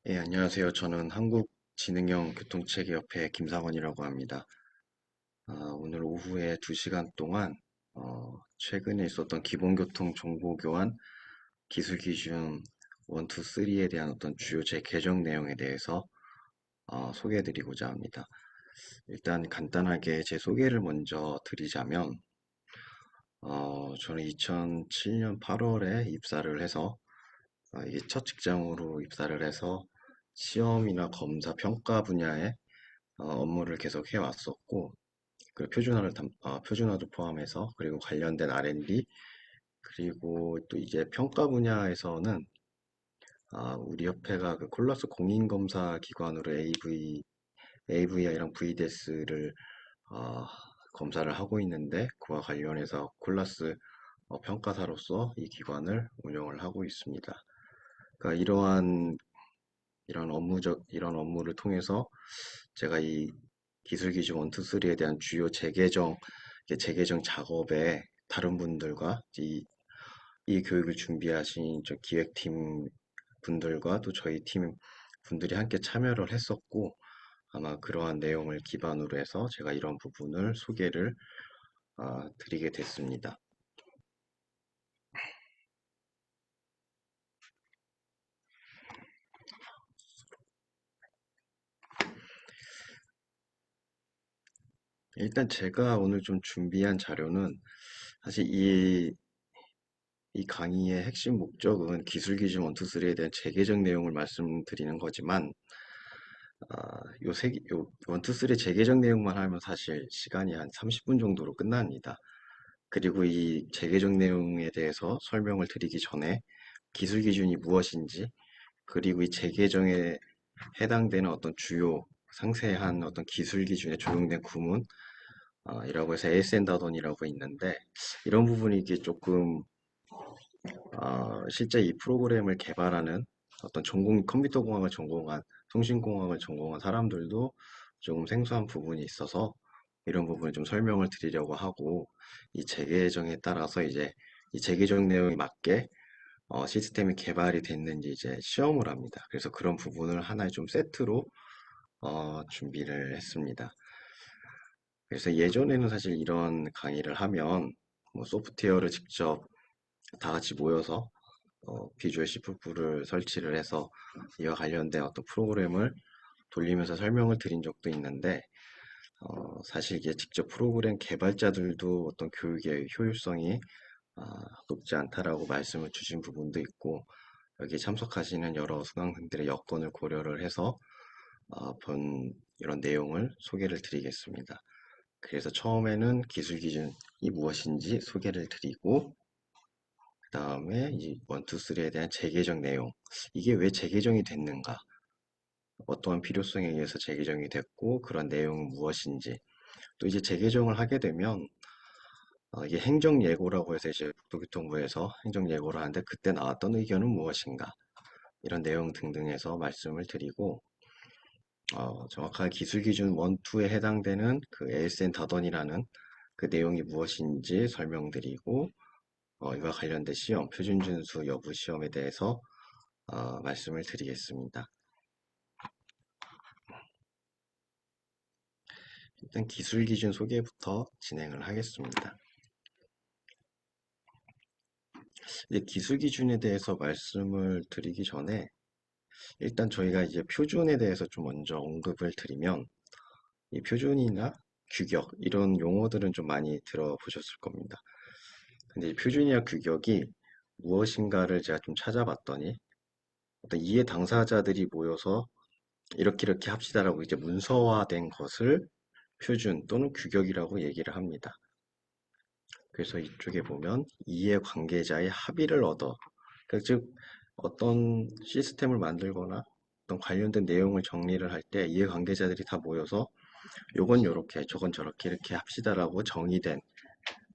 예, 안녕하세요. 저는 한국지능형 교통체계협회 김상원이라고 합니다. 오늘 오후에 2시간 동안 최근에 있었던 기본교통 정보교환 기술기준 1, 2, 3에 대한 어떤 주요 제 개정 내용에 대해서 소개해드리고자 합니다. 일단 간단하게 제 소개를 먼저 드리자면 저는 2007년 8월에 입사를 해서 이게 첫 직장으로 입사를 해서 시험이나 검사 평가 분야에 업무를 계속 해왔었고, 그 표준화도 포함해서, 그리고 관련된 R&D, 그리고 또 이제 평가 분야에서는, 우리 협회가 그 콜라스 공인검사 기관으로 AVI랑 VDS를 검사를 하고 있는데, 그와 관련해서 콜라스 평가사로서 이 기관을 운영을 하고 있습니다. 그러니까 이런 업무를 통해서 제가 이 기술 기준 1, 2, 3에 대한 주요 재개정 작업에 다른 분들과 이 교육을 준비하신 저 기획팀 분들과 또 저희 팀 분들이 함께 참여를 했었고, 아마 그러한 내용을 기반으로 해서 제가 이런 부분을 소개를 드리게 됐습니다. 일단 제가 오늘 좀 준비한 자료는 사실 이 강의의 핵심 목적은 기술 기준 1, 2, 3에 대한 재개정 내용을 말씀드리는 거지만, 요 1, 2, 3 재개정 내용만 하면 사실 시간이 한 30분 정도로 끝납니다. 그리고 이 재개정 내용에 대해서 설명을 드리기 전에 기술 기준이 무엇인지, 그리고 이 재개정에 해당되는 어떤 주요 상세한 어떤 기술 기준에 적용된 구문, 이라고 해서 ASN 다돈이라고 있는데, 이런 부분이 이게 조금 실제 이 프로그램을 개발하는 어떤 컴퓨터공학을 전공한, 통신공학을 전공한 사람들도 조금 생소한 부분이 있어서 이런 부분을 좀 설명을 드리려고 하고, 이 재개정에 따라서 이제 이 재개정 내용에 맞게 시스템이 개발이 됐는지 이제 시험을 합니다. 그래서 그런 부분을 하나의 좀 세트로 준비를 했습니다. 그래서 예전에는 사실 이런 강의를 하면 뭐 소프트웨어를 직접 다 같이 모여서 비주얼 C++를 설치를 해서 이와 관련된 어떤 프로그램을 돌리면서 설명을 드린 적도 있는데, 사실 이게 직접 프로그램 개발자들도 어떤 교육의 효율성이 아, 높지 않다라고 말씀을 주신 부분도 있고, 여기 참석하시는 여러 수강생들의 여건을 고려를 해서 본 이런 내용을 소개를 드리겠습니다. 그래서 처음에는 기술 기준이 무엇인지 소개를 드리고, 그 다음에 이제 1, 2, 3에 대한 재개정 내용. 이게 왜 재개정이 됐는가? 어떠한 필요성에 의해서 재개정이 됐고, 그런 내용은 무엇인지. 또 이제 재개정을 하게 되면, 이게 행정예고라고 해서 이제 국토교통부에서 행정예고를 하는데, 그때 나왔던 의견은 무엇인가? 이런 내용 등등에서 말씀을 드리고, 정확하게 기술 기준 1, 2에 해당되는 그 ASN 다던이라는 그 내용이 무엇인지 설명드리고, 이와 관련된 시험, 표준준수 여부 시험에 대해서 말씀을 드리겠습니다. 일단 기술 기준 소개부터 진행을 하겠습니다. 이제 기술 기준에 대해서 말씀을 드리기 전에 일단 저희가 이제 표준에 대해서 좀 먼저 언급을 드리면, 이 표준이나 규격 이런 용어들은 좀 많이 들어보셨을 겁니다. 근데 이 표준이나 규격이 무엇인가를 제가 좀 찾아봤더니 어떤 이해 당사자들이 모여서 이렇게 합시다라고 이제 문서화된 것을 표준 또는 규격이라고 얘기를 합니다. 그래서 이쪽에 보면 이해 관계자의 합의를 얻어, 그러니까 즉 어떤 시스템을 만들거나 어떤 관련된 내용을 정리를 할 때 이해 관계자들이 다 모여서 요건 요렇게 저건 저렇게 이렇게 합시다라고 정의된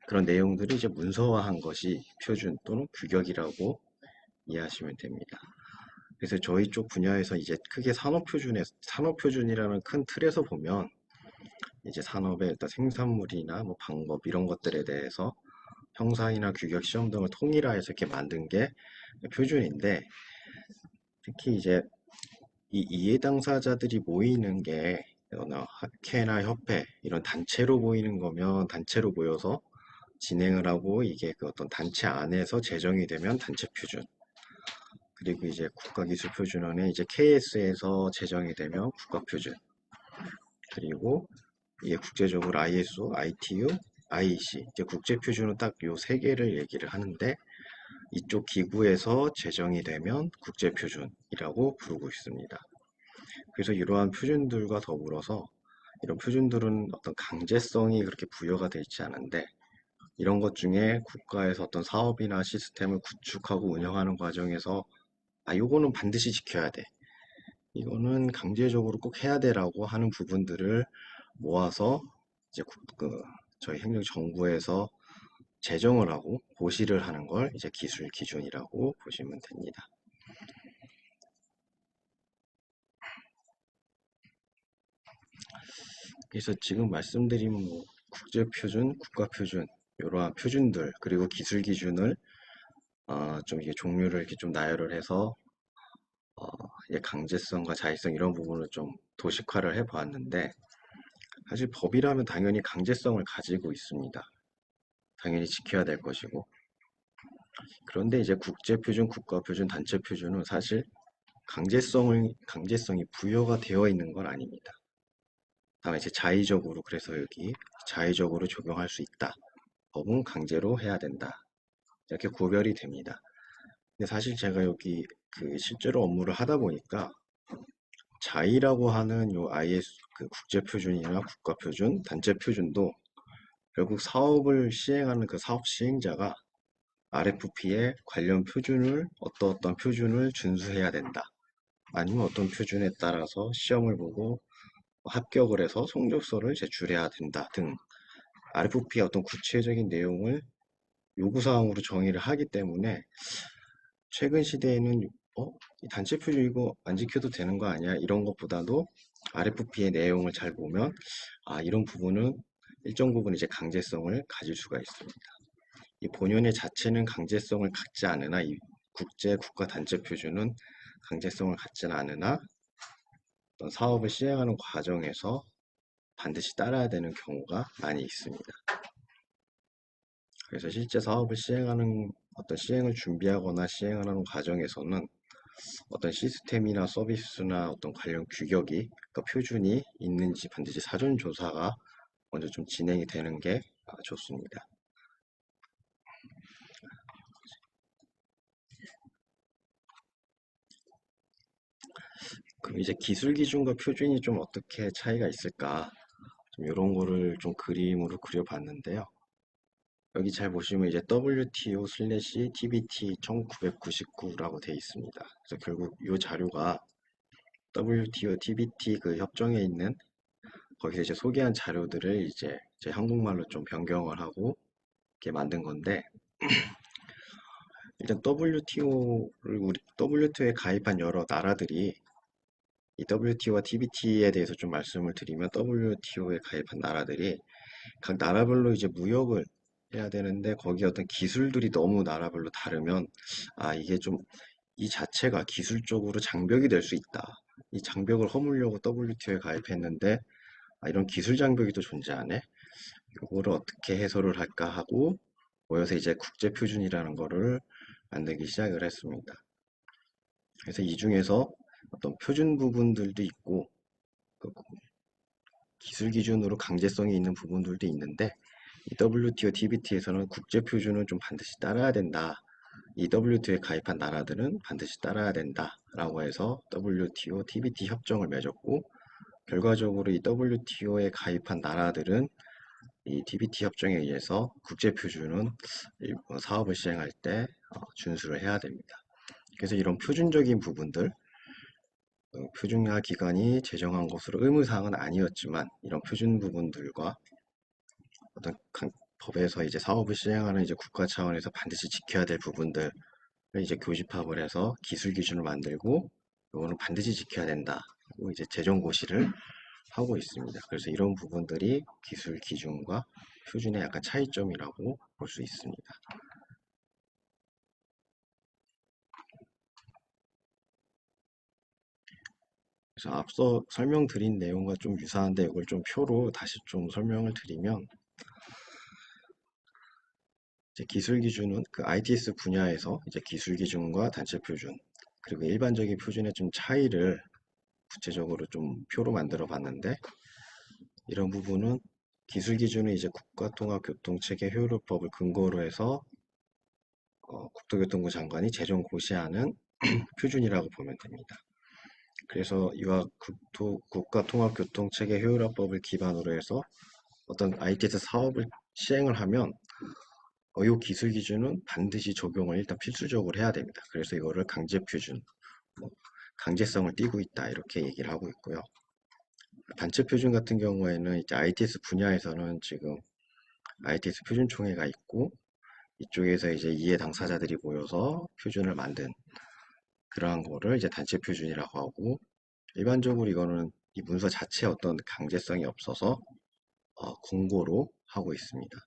그런 내용들을 이제 문서화한 것이 표준 또는 규격이라고 이해하시면 됩니다. 그래서 저희 쪽 분야에서 이제 크게 산업표준이라는 큰 틀에서 보면 이제 산업의 일단 생산물이나 뭐 방법 이런 것들에 대해서 형상이나 규격 시험 등을 통일화해서 이렇게 만든 게 표준인데, 특히 이제 이 이해 당사자들이 모이는 게 어느 학회나 협회 이런 단체로 모이는 거면 단체로 모여서 진행을 하고 이게 그 어떤 단체 안에서 제정이 되면 단체 표준 그리고 이제 국가기술표준원에 이제 KS에서 제정이 되면 국가표준 그리고 이게 국제적으로 ISO, ITU, IEC 이제 국제표준은 딱 요 세 개를 얘기를 하는데 이쪽 기구에서 제정이 되면 국제표준이라고 부르고 있습니다. 그래서 이러한 표준들과 더불어서 이런 표준들은 어떤 강제성이 그렇게 부여가 되어 있지 않은데 이런 것 중에 국가에서 어떤 사업이나 시스템을 구축하고 운영하는 과정에서 요거는 반드시 지켜야 돼. 이거는 강제적으로 꼭 해야 돼라고 하는 부분들을 모아서 이제 저희 행정정부에서 제정을 하고 고시를 하는 걸 이제 기술 기준이라고 보시면 됩니다. 그래서 지금 말씀드린 뭐 국제표준, 국가표준 이러한 표준들 그리고 기술 기준을 좀 이게 종류를 이렇게 좀 나열을 해서 어, 이제 강제성과 자의성 이런 부분을 좀 도식화를 해 보았는데 사실 법이라면 당연히 강제성을 가지고 있습니다. 당연히 지켜야 될 것이고 그런데 이제 국제표준, 국가표준, 단체표준은 사실 강제성이 부여가 되어 있는 건 아닙니다. 다음에 이제 자의적으로 그래서 여기 자의적으로 적용할 수 있다. 법은 강제로 해야 된다. 이렇게 구별이 됩니다. 근데 사실 제가 여기 그 실제로 업무를 하다 보니까 자의라고 하는 요 IS 그 국제표준이나 국가표준, 단체표준도 결국 사업을 시행하는 그 사업 시행자가 RFP에 관련 표준을 어떤 표준을 준수해야 된다. 아니면 어떤 표준에 따라서 시험을 보고 합격을 해서 성적서를 제출해야 된다 등 RFP의 어떤 구체적인 내용을 요구사항으로 정의를 하기 때문에 최근 시대에는 이 단체 표준 이거 안 지켜도 되는 거 아니야? 이런 것보다도 RFP의 내용을 잘 보면 이런 부분은 일정 부분 이제 강제성을 가질 수가 있습니다. 이 본연의 자체는 강제성을 갖지 않으나 이 국제 국가 단체 표준은 강제성을 갖지는 않으나 어떤 사업을 시행하는 과정에서 반드시 따라야 되는 경우가 많이 있습니다. 그래서 실제 사업을 시행하는 어떤 시행을 준비하거나 시행하는 과정에서는 어떤 시스템이나 서비스나 어떤 관련 규격이 그러니까 표준이 있는지 반드시 사전 조사가 먼저 좀 진행이 되는 게 좋습니다. 그럼 이제 기술 기준과 표준이 좀 어떻게 차이가 있을까? 좀 이런 거를 좀 그림으로 그려봤는데요. 여기 잘 보시면 이제 WTO/TBT 1999라고 되어 있습니다. 그래서 결국 이 자료가 WTO, TBT 그 협정에 있는 거기서 이제 소개한 자료들을 이제 제 한국말로 좀 변경을 하고 이렇게 만든 건데 일단 WTO에 가입한 여러 나라들이 이 WTO와 TBT에 대해서 좀 말씀을 드리면 WTO에 가입한 나라들이 각 나라별로 이제 무역을 해야 되는데 거기에 어떤 기술들이 너무 나라별로 다르면 이게 좀 이 자체가 기술적으로 장벽이 될 수 있다. 이 장벽을 허물려고 WTO에 가입했는데 이런 기술 장벽이 또 존재하네. 이거를 어떻게 해소를 할까 하고 모여서 이제 국제 표준이라는 거를 만들기 시작을 했습니다. 그래서 이 중에서 어떤 표준 부분들도 있고 그 기술 기준으로 강제성이 있는 부분들도 있는데 이 WTO, TBT에서는 국제 표준은 좀 반드시 따라야 된다. 이 WTO에 가입한 나라들은 반드시 따라야 된다라고 해서 WTO, TBT 협정을 맺었고 결과적으로 이 WTO에 가입한 나라들은 이 TBT 협정에 의해서 국제 표준은 사업을 시행할 때 준수를 해야 됩니다. 그래서 이런 표준적인 부분들 표준화 기관이 제정한 것으로 의무사항은 아니었지만 이런 표준 부분들과 어떤 법에서 이제 사업을 시행하는 이제 국가 차원에서 반드시 지켜야 될 부분들을 이제 교집합을 해서 기술 기준을 만들고 이거는 반드시 지켜야 된다. 고 이제 제정 고시를 하고 있습니다. 그래서 이런 부분들이 기술 기준과 표준의 약간 차이점이라고 볼 수 있습니다. 그래서 앞서 설명드린 내용과 좀 유사한데 이걸 좀 표로 다시 좀 설명을 드리면 이제 기술 기준은 그 ITS 분야에서 이제 기술 기준과 단체 표준 그리고 일반적인 표준의 좀 차이를 구체적으로 좀 표로 만들어 봤는데 이런 부분은 기술 기준은 이제 국가통합교통체계 효율화법을 근거로 해서 국토교통부 장관이 제정 고시하는 표준이라고 보면 됩니다. 그래서 이와 국가통합교통체계 효율화법을 기반으로 해서 어떤 ITS 사업을 시행을 하면 이 기술 기준은 반드시 적용을 일단 필수적으로 해야 됩니다. 그래서 이거를 강제 표준, 뭐 강제성을 띠고 있다 이렇게 얘기를 하고 있고요. 단체 표준 같은 경우에는 이제 ITS 분야에서는 지금 ITS 표준총회가 있고 이쪽에서 이제 이해 당사자들이 모여서 표준을 만든 그러한 거를 이제 단체 표준이라고 하고 일반적으로 이거는 이 문서 자체에 어떤 강제성이 없어서 공고로 하고 있습니다.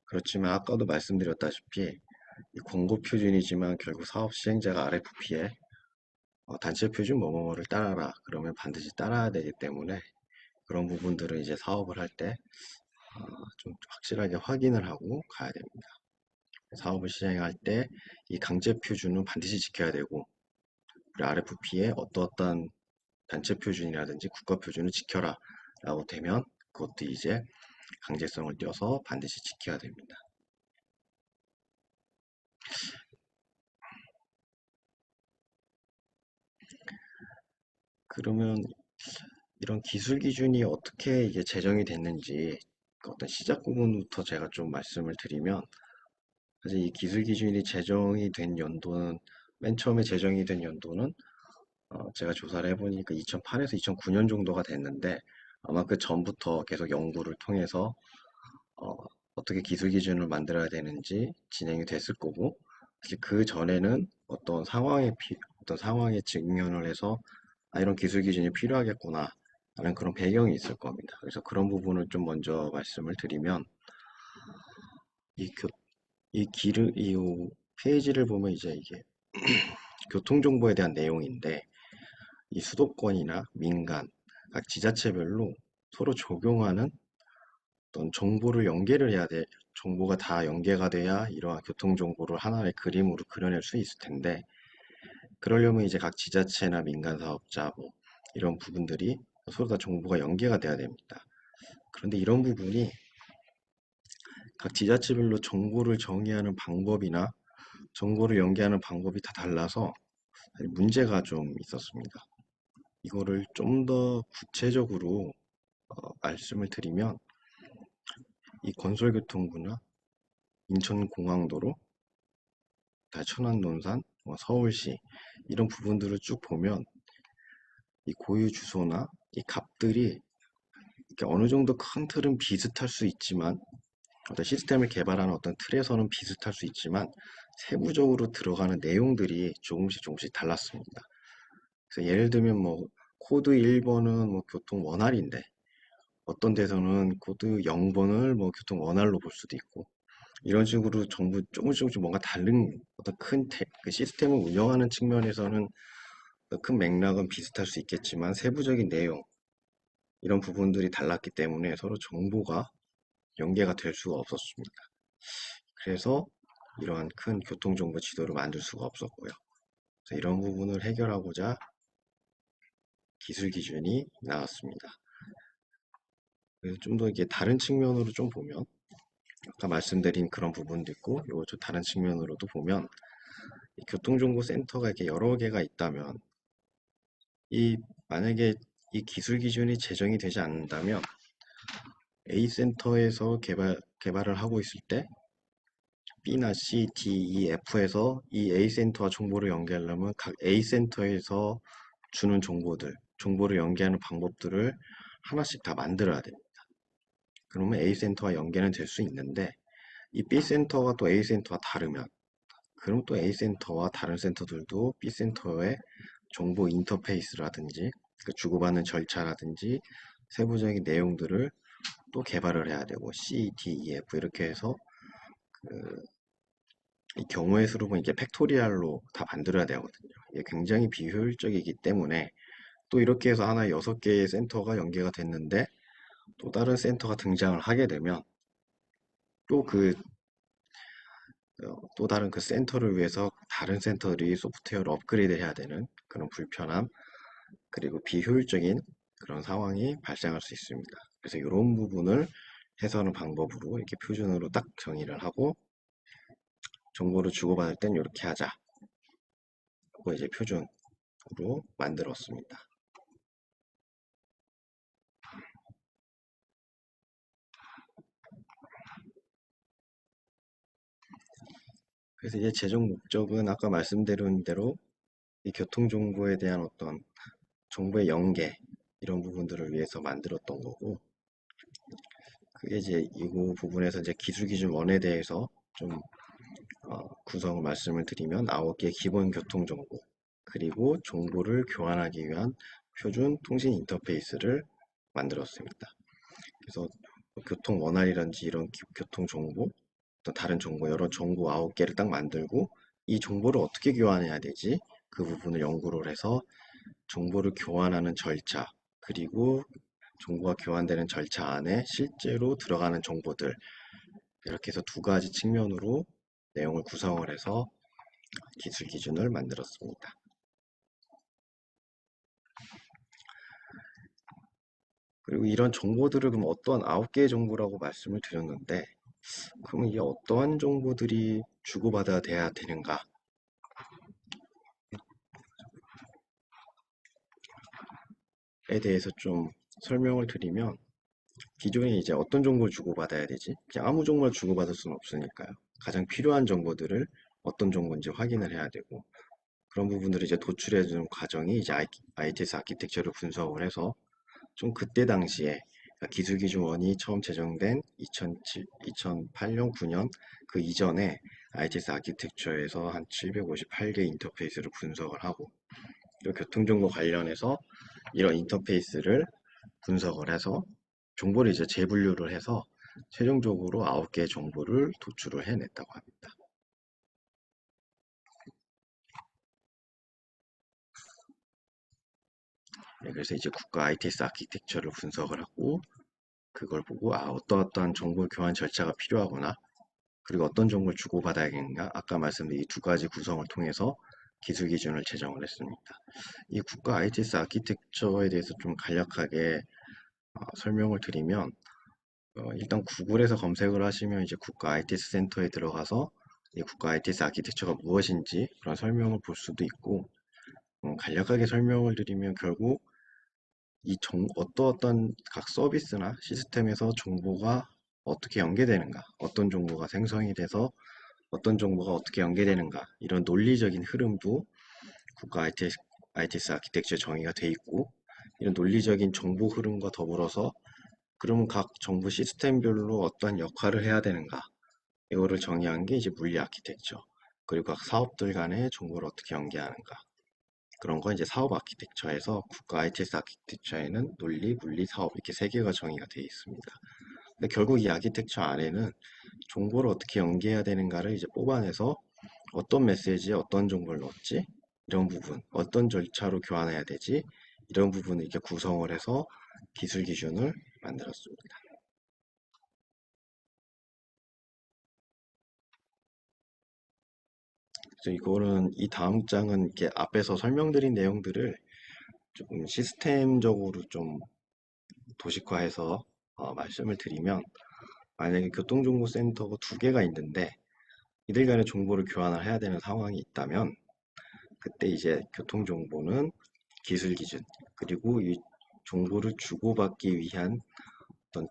그렇지만 아까도 말씀드렸다시피 이 공고 표준이지만 결국 사업 시행자가 RFP에 단체 표준 뭐뭐뭐를 따라라 그러면 반드시 따라야 되기 때문에 그런 부분들은 이제 사업을 할 때 좀 확실하게 확인을 하고 가야 됩니다. 사업을 시행할 때 이 강제 표준은 반드시 지켜야 되고 그리고 RFP에 어떠어떠한 단체 표준이라든지 국가 표준을 지켜라 라고 되면 그것도 이제 강제성을 띄어서 반드시 지켜야 됩니다. 그러면 이런 기술 기준이 어떻게 이게 제정이 됐는지 그 어떤 시작 부분부터 제가 좀 말씀을 드리면 사실 이 기술 기준이 제정이 된 연도는 맨 처음에 제정이 된 연도는 제가 조사를 해보니까 2008에서 2009년 정도가 됐는데 아마 그 전부터 계속 연구를 통해서 어, 어떻게 기술 기준을 만들어야 되는지 진행이 됐을 거고 사실 그 전에는 어떤 상황에 직면을 해서 이런 기술 기준이 필요하겠구나 라는 그런 배경이 있을 겁니다. 그래서 그런 부분을 좀 먼저 말씀을 드리면 이 교, 이 페이지를 보면 이제 이게 교통정보에 대한 내용인데 이 수도권이나 민간 각 지자체별로 서로 적용하는 어떤 정보를 연계를 해야 돼. 정보가 다 연계가 돼야 이러한 교통 정보를 하나의 그림으로 그려낼 수 있을 텐데 그러려면 이제 각 지자체나 민간 사업자 뭐 이런 부분들이 서로 다 정보가 연계가 돼야 됩니다. 그런데 이런 부분이 각 지자체별로 정보를 정의하는 방법이나 정보를 연계하는 방법이 다 달라서 문제가 좀 있었습니다. 이거를 좀 더 구체적으로 말씀을 드리면 이 건설교통부나 인천공항도로, 천안 논산, 서울시 이런 부분들을 쭉 보면 이 고유 주소나 이 값들이 이렇게 어느 정도 큰 틀은 비슷할 수 있지만 어떤 시스템을 개발하는 어떤 틀에서는 비슷할 수 있지만 세부적으로 들어가는 내용들이 조금씩 달랐습니다. 그래서 예를 들면 뭐 코드 1번은 뭐 교통 원활인데 어떤 데서는 코드 0번을 뭐 교통 원활로 볼 수도 있고 이런 식으로 전부 조금씩 뭔가 다른 어떤 그 시스템을 운영하는 측면에서는 큰 맥락은 비슷할 수 있겠지만 세부적인 내용 이런 부분들이 달랐기 때문에 서로 정보가 연계가 될 수가 없었습니다. 그래서 이러한 큰 교통정보 지도를 만들 수가 없었고요. 그래서 이런 부분을 해결하고자 기술 기준이 나왔습니다. 그래서 좀 더 이게 다른 측면으로 좀 보면 아까 말씀드린 그런 부분도 있고 요거 좀 다른 측면으로도 보면 이 교통정보센터가 이렇게 여러 개가 있다면 이 만약에 이 기술 기준이 제정이 되지 않는다면 A 센터에서 개발을 하고 있을 때 B나 C, D, E, F에서 이 A 센터와 정보를 연계하려면 각 A 센터에서 주는 정보를 연계하는 방법들을 하나씩 다 만들어야 됩니다. 그러면 A 센터와 연계는 될 수 있는데 이 B 센터가 또 A 센터와 다르면 그럼 또 A 센터와 다른 센터들도 B 센터의 정보 인터페이스라든지 그 주고받는 절차라든지 세부적인 내용들을 또 개발을 해야 되고 C, D, E, F 이렇게 해서 그 이 경우의 수로 보면 이게 팩토리얼로 다 만들어야 되거든요. 이게 굉장히 비효율적이기 때문에 또 이렇게 해서 하나의 6개의 센터가 연계가 됐는데 또 다른 센터가 등장을 하게 되면 또 또 다른 그 센터를 위해서 다른 센터들이 소프트웨어를 업그레이드 해야 되는 그런 불편함, 그리고 비효율적인 그런 상황이 발생할 수 있습니다. 그래서 이런 부분을 해소하는 방법으로 이렇게 표준으로 딱 정의를 하고, 정보를 주고받을 땐 이렇게 하자 하고 이제 표준으로 만들었습니다. 그래서 이제 최종 목적은 아까 말씀드린 대로 이 교통 정보에 대한 어떤 정보의 연계, 이런 부분들을 위해서 만들었던 거고, 그게 이제 이 부분에서 이제 기술 기준 원에 대해서 좀 구성을 말씀을 드리면 9개 기본 교통 정보, 그리고 정보를 교환하기 위한 표준 통신 인터페이스를 만들었습니다. 그래서 교통 원활이라든지 이런 교통 정보, 또 다른 정보, 여러 정보 9개를 딱 만들고, 이 정보를 어떻게 교환해야 되지? 그 부분을 연구를 해서 정보를 교환하는 절차, 그리고 정보가 교환되는 절차 안에 실제로 들어가는 정보들, 이렇게 해서 두 가지 측면으로 내용을 구성을 해서 기술 기준을 만들었습니다. 그리고 이런 정보들을 그럼 어떠한 9개의 정보라고 말씀을 드렸는데, 그러면 이 어떠한 정보들이 주고받아야 돼야 되는가에 대해서 좀 설명을 드리면, 기존에 이제 어떤 정보를 주고받아야 되지? 그냥 아무 정보를 주고받을 수는 없으니까요. 가장 필요한 정보들을 어떤 정보인지 확인을 해야 되고, 그런 부분들을 이제 도출해주는 과정이 이제 ITS 아키텍처를 분석을 해서 좀 그때 당시에, 그러니까 기술 기준원이 처음 제정된 2008년, 9년 그 이전에 ITS 아키텍처에서 한 758개 인터페이스를 분석을 하고, 그리고 교통정보 관련해서 이런 인터페이스를 분석을 해서 정보를 이제 재분류를 해서 최종적으로 9개의 정보를 도출을 해냈다고 합니다. 네, 그래서 이제 국가 ITS 아키텍처를 분석을 하고, 그걸 보고 어떠한 정보 교환 절차가 필요하구나, 그리고 어떤 정보를 주고받아야겠는가, 아까 말씀드린 이 두 가지 구성을 통해서 기술 기준을 제정을 했습니다. 이 국가 ITS 아키텍처에 대해서 좀 간략하게 설명을 드리면, 일단 구글에서 검색을 하시면 이제 국가 ITS 센터에 들어가서 이 국가 ITS 아키텍처가 무엇인지 그런 설명을 볼 수도 있고, 간략하게 설명을 드리면 결국 어떠한 각 서비스나 시스템에서 정보가 어떻게 연계되는가, 어떤 정보가 생성이 돼서 어떤 정보가 어떻게 연계되는가, 이런 논리적인 흐름도 국가 ITS 아키텍처에 정의가 돼 있고, 이런 논리적인 정보 흐름과 더불어서 그러면 각 정부 시스템별로 어떠한 역할을 해야 되는가, 이거를 정의한 게 이제 물리 아키텍처, 그리고 각 사업들 간의 정보를 어떻게 연계하는가, 그런 거 이제 사업 아키텍처에서 국가 ITS 아키텍처에는 논리, 물리, 사업 이렇게 세 개가 정의가 되어 있습니다. 근데 결국 이 아키텍처 안에는 정보를 어떻게 연계해야 되는가를 이제 뽑아내서 어떤 메시지에 어떤 정보를 넣었지? 이런 부분, 어떤 절차로 교환해야 되지? 이런 부분을 이렇게 구성을 해서 기술 기준을 만들었습니다. 그래서 이거는 이 다음 장은 이렇게 앞에서 설명드린 내용들을 조금 시스템적으로 좀 도식화해서 말씀을 드리면, 만약에 교통정보센터가 두 개가 있는데 이들 간의 정보를 교환을 해야 되는 상황이 있다면, 그때 이제 교통정보는 기술 기준, 그리고 이 정보를 주고받기 위한 어떤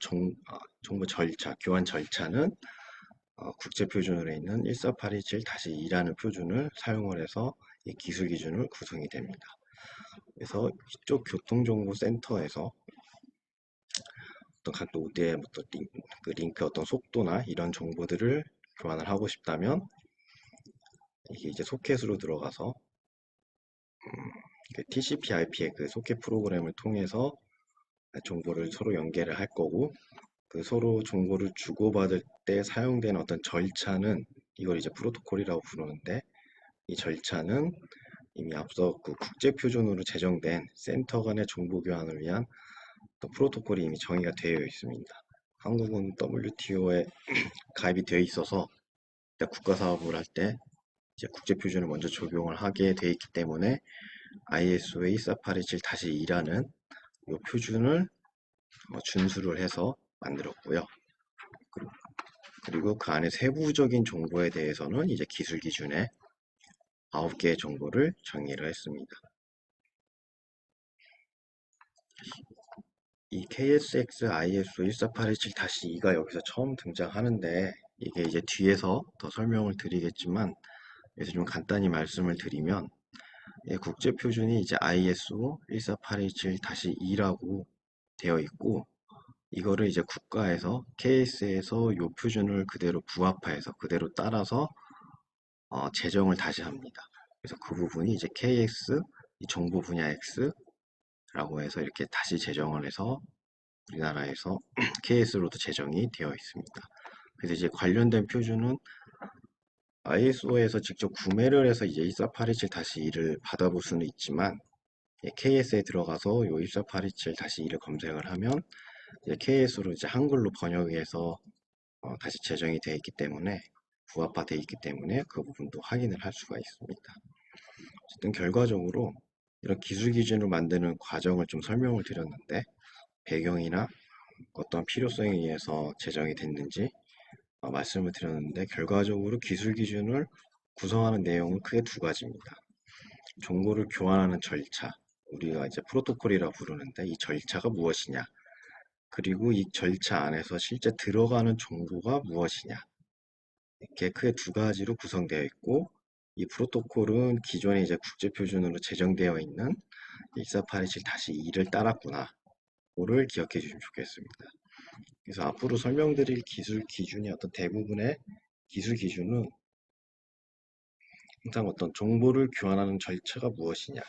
정보 절차, 교환 절차는 국제 표준으로 있는 14827-2라는 표준을 사용을 해서 이 기술 기준을 구성이 됩니다. 그래서 이쪽 교통정보센터에서 어떤 각 노드의 어떤 링크 어떤 속도나 이런 정보들을 교환을 하고 싶다면, 이게 이제 소켓으로 들어가서 그 TCP/IP의 그 소켓 프로그램을 통해서 정보를 서로 연계를 할 거고, 그 서로 정보를 주고받을 때 사용되는 어떤 절차는 이걸 이제 프로토콜이라고 부르는데, 이 절차는 이미 앞서 그 국제 표준으로 제정된 센터 간의 정보 교환을 위한 또 프로토콜이 이미 정의가 되어 있습니다. 한국은 WTO에 가입이 되어 있어서 국가 사업을 할 때 이제 국제 표준을 먼저 적용을 하게 되어 있기 때문에 ISO 14827-2라는 이 표준을 준수를 해서 만들었고요. 그리고 그 안에 세부적인 정보에 대해서는 이제 기술 기준에 9개의 정보를 정의를 했습니다. 이 KSX ISO 14827-2가 여기서 처음 등장하는데 이게 이제 뒤에서 더 설명을 드리겠지만 여기서 좀 간단히 말씀을 드리면 국제 표준이 이제 ISO 14827-2라고 되어 있고 이거를 이제 국가에서 KS에서 이 표준을 그대로 부합화해서 그대로 따라서 제정을 다시 합니다. 그래서 그 부분이 이제 KX 이 정보 분야 X라고 해서 이렇게 다시 제정을 해서 우리나라에서 KS로도 제정이 되어 있습니다. 그래서 이제 관련된 표준은 ISO에서 직접 구매를 해서 이제 14827-2를 받아볼 수는 있지만 KS에 들어가서 요 14827-2를 검색을 하면 이제 KS로 이제 한글로 번역해서 다시 제정이 되어 있기 때문에 부합화되어 있기 때문에 그 부분도 확인을 할 수가 있습니다. 어쨌든 결과적으로 이런 기술 기준을 만드는 과정을 좀 설명을 드렸는데 배경이나 어떤 필요성에 의해서 제정이 됐는지 말씀을 드렸는데 결과적으로 기술 기준을 구성하는 내용은 크게 두 가지입니다. 정보를 교환하는 절차, 우리가 이제 프로토콜이라고 부르는데 이 절차가 무엇이냐, 그리고 이 절차 안에서 실제 들어가는 정보가 무엇이냐, 이렇게 크게 두 가지로 구성되어 있고 이 프로토콜은 기존에 이제 국제 표준으로 제정되어 있는 14827-2를 따랐구나. 를 기억해 주시면 좋겠습니다. 그래서 앞으로 설명드릴 기술 기준이 어떤 대부분의 기술 기준은 항상 어떤 정보를 교환하는 절차가 무엇이냐,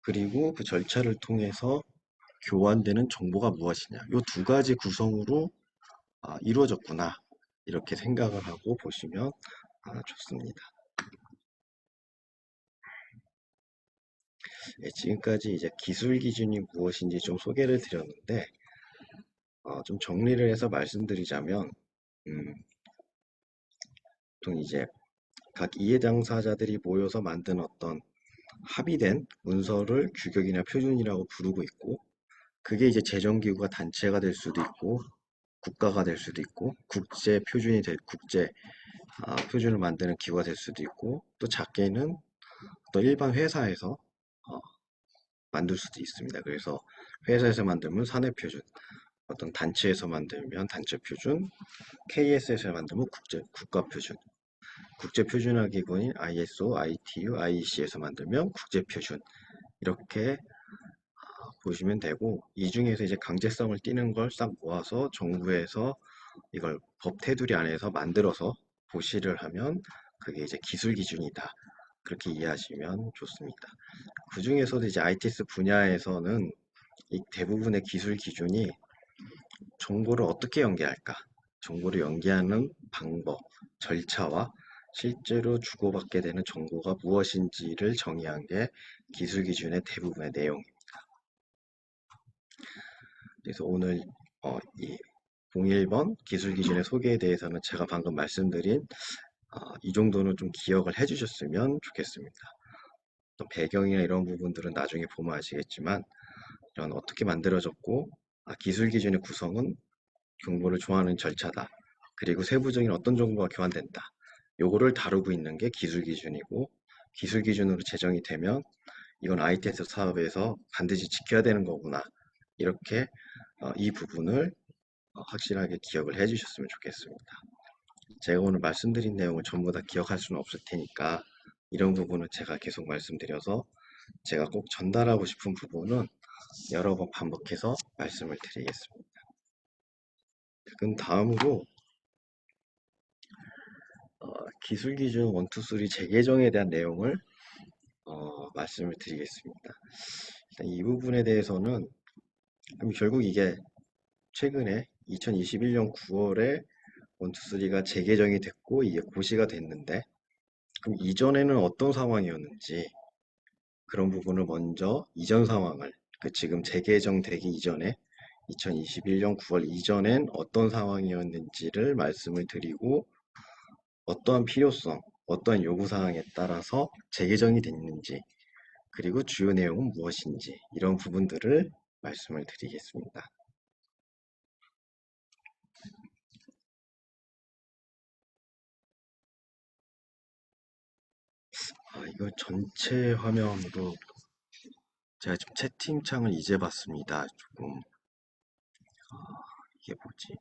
그리고 그 절차를 통해서 교환되는 정보가 무엇이냐, 이 두 가지 구성으로 이루어졌구나. 이렇게 생각을 하고 보시면 좋습니다. 지금까지 이제 기술 기준이 무엇인지 좀 소개를 드렸는데, 좀 정리를 해서 말씀드리자면, 보통 이제 각 이해 당사자들이 모여서 만든 어떤 합의된 문서를 규격이나 표준이라고 부르고 있고, 그게 이제 재정기구가 단체가 될 수도 있고, 국가가 될 수도 있고, 국제 표준을 만드는 기구가 될 수도 있고, 또 작게는 또 일반 회사에서 어, 만들 수도 있습니다. 그래서 회사에서 만들면 사내 표준, 어떤 단체에서 만들면 단체 표준, KS에서 만들면 국가 표준, 국제 표준화 기구인 ISO, ITU, IEC에서 만들면 국제 표준. 이렇게 보시면 되고 이 중에서 이제 강제성을 띠는 걸 싹 모아서 정부에서 이걸 법 테두리 안에서 만들어서 보시를 하면 그게 이제 기술 기준이다. 그렇게 이해하시면 좋습니다. 그 중에서도 이제 ITS 분야에서는 이 대부분의 기술 기준이 정보를 어떻게 연계할까? 정보를 연계하는 방법, 절차와 실제로 주고받게 되는 정보가 무엇인지를 정의한 게 기술 기준의 대부분의 내용입니다. 그래서 오늘 이 01번 기술 기준의 소개에 대해서는 제가 방금 말씀드린 이 정도는 좀 기억을 해주셨으면 좋겠습니다. 또 배경이나 이런 부분들은 나중에 보면 아시겠지만 이런 어떻게 만들어졌고 기술 기준의 구성은 정보를 조합하는 절차다. 그리고 세부적인 어떤 정보가 교환된다. 요거를 다루고 있는 게 기술 기준이고 기술 기준으로 제정이 되면 이건 ITS 사업에서 반드시 지켜야 되는 거구나. 이렇게 이 부분을 확실하게 기억을 해주셨으면 좋겠습니다. 제가 오늘 말씀드린 내용을 전부 다 기억할 수는 없을 테니까 이런 부분을 제가 계속 말씀드려서 제가 꼭 전달하고 싶은 부분은 여러 번 반복해서 말씀을 드리겠습니다. 그럼 다음으로 기술 기준 1, 2, 3 재개정에 대한 내용을 말씀을 드리겠습니다. 일단 이 부분에 대해서는 결국 이게 최근에 2021년 9월에 1, 2, 3가 재개정이 됐고 이게 고시가 됐는데 그럼 이전에는 어떤 상황이었는지 그런 부분을 먼저 이전 상황을, 지금 재개정되기 이전에 2021년 9월 이전엔 어떤 상황이었는지를 말씀을 드리고 어떠한 필요성, 어떠한 요구사항에 따라서 재개정이 됐는지, 그리고 주요 내용은 무엇인지 이런 부분들을 말씀을 드리겠습니다. 이거 전체 화면으로 제가 지금 채팅창을 이제 봤습니다. 조금 이게 뭐지?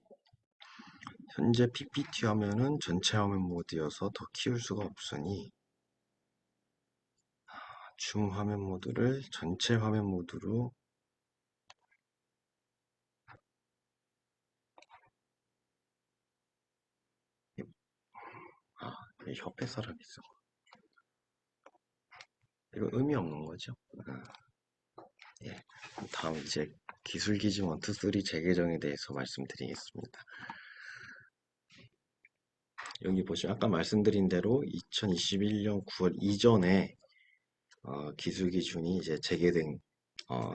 현재 PPT 화면은 전체 화면 모드여서 더 키울 수가 없으니 줌 화면 모드를 전체 화면 모드로 여기 협회 사람이 있어. 이거 의미 없는 거죠? 예. 다음 이제 기술 기준 1, 2, 3 재개정에 대해서 말씀드리겠습니다. 여기 보시면 아까 말씀드린 대로 2021년 9월 이전에 기술 기준이 이제 재개된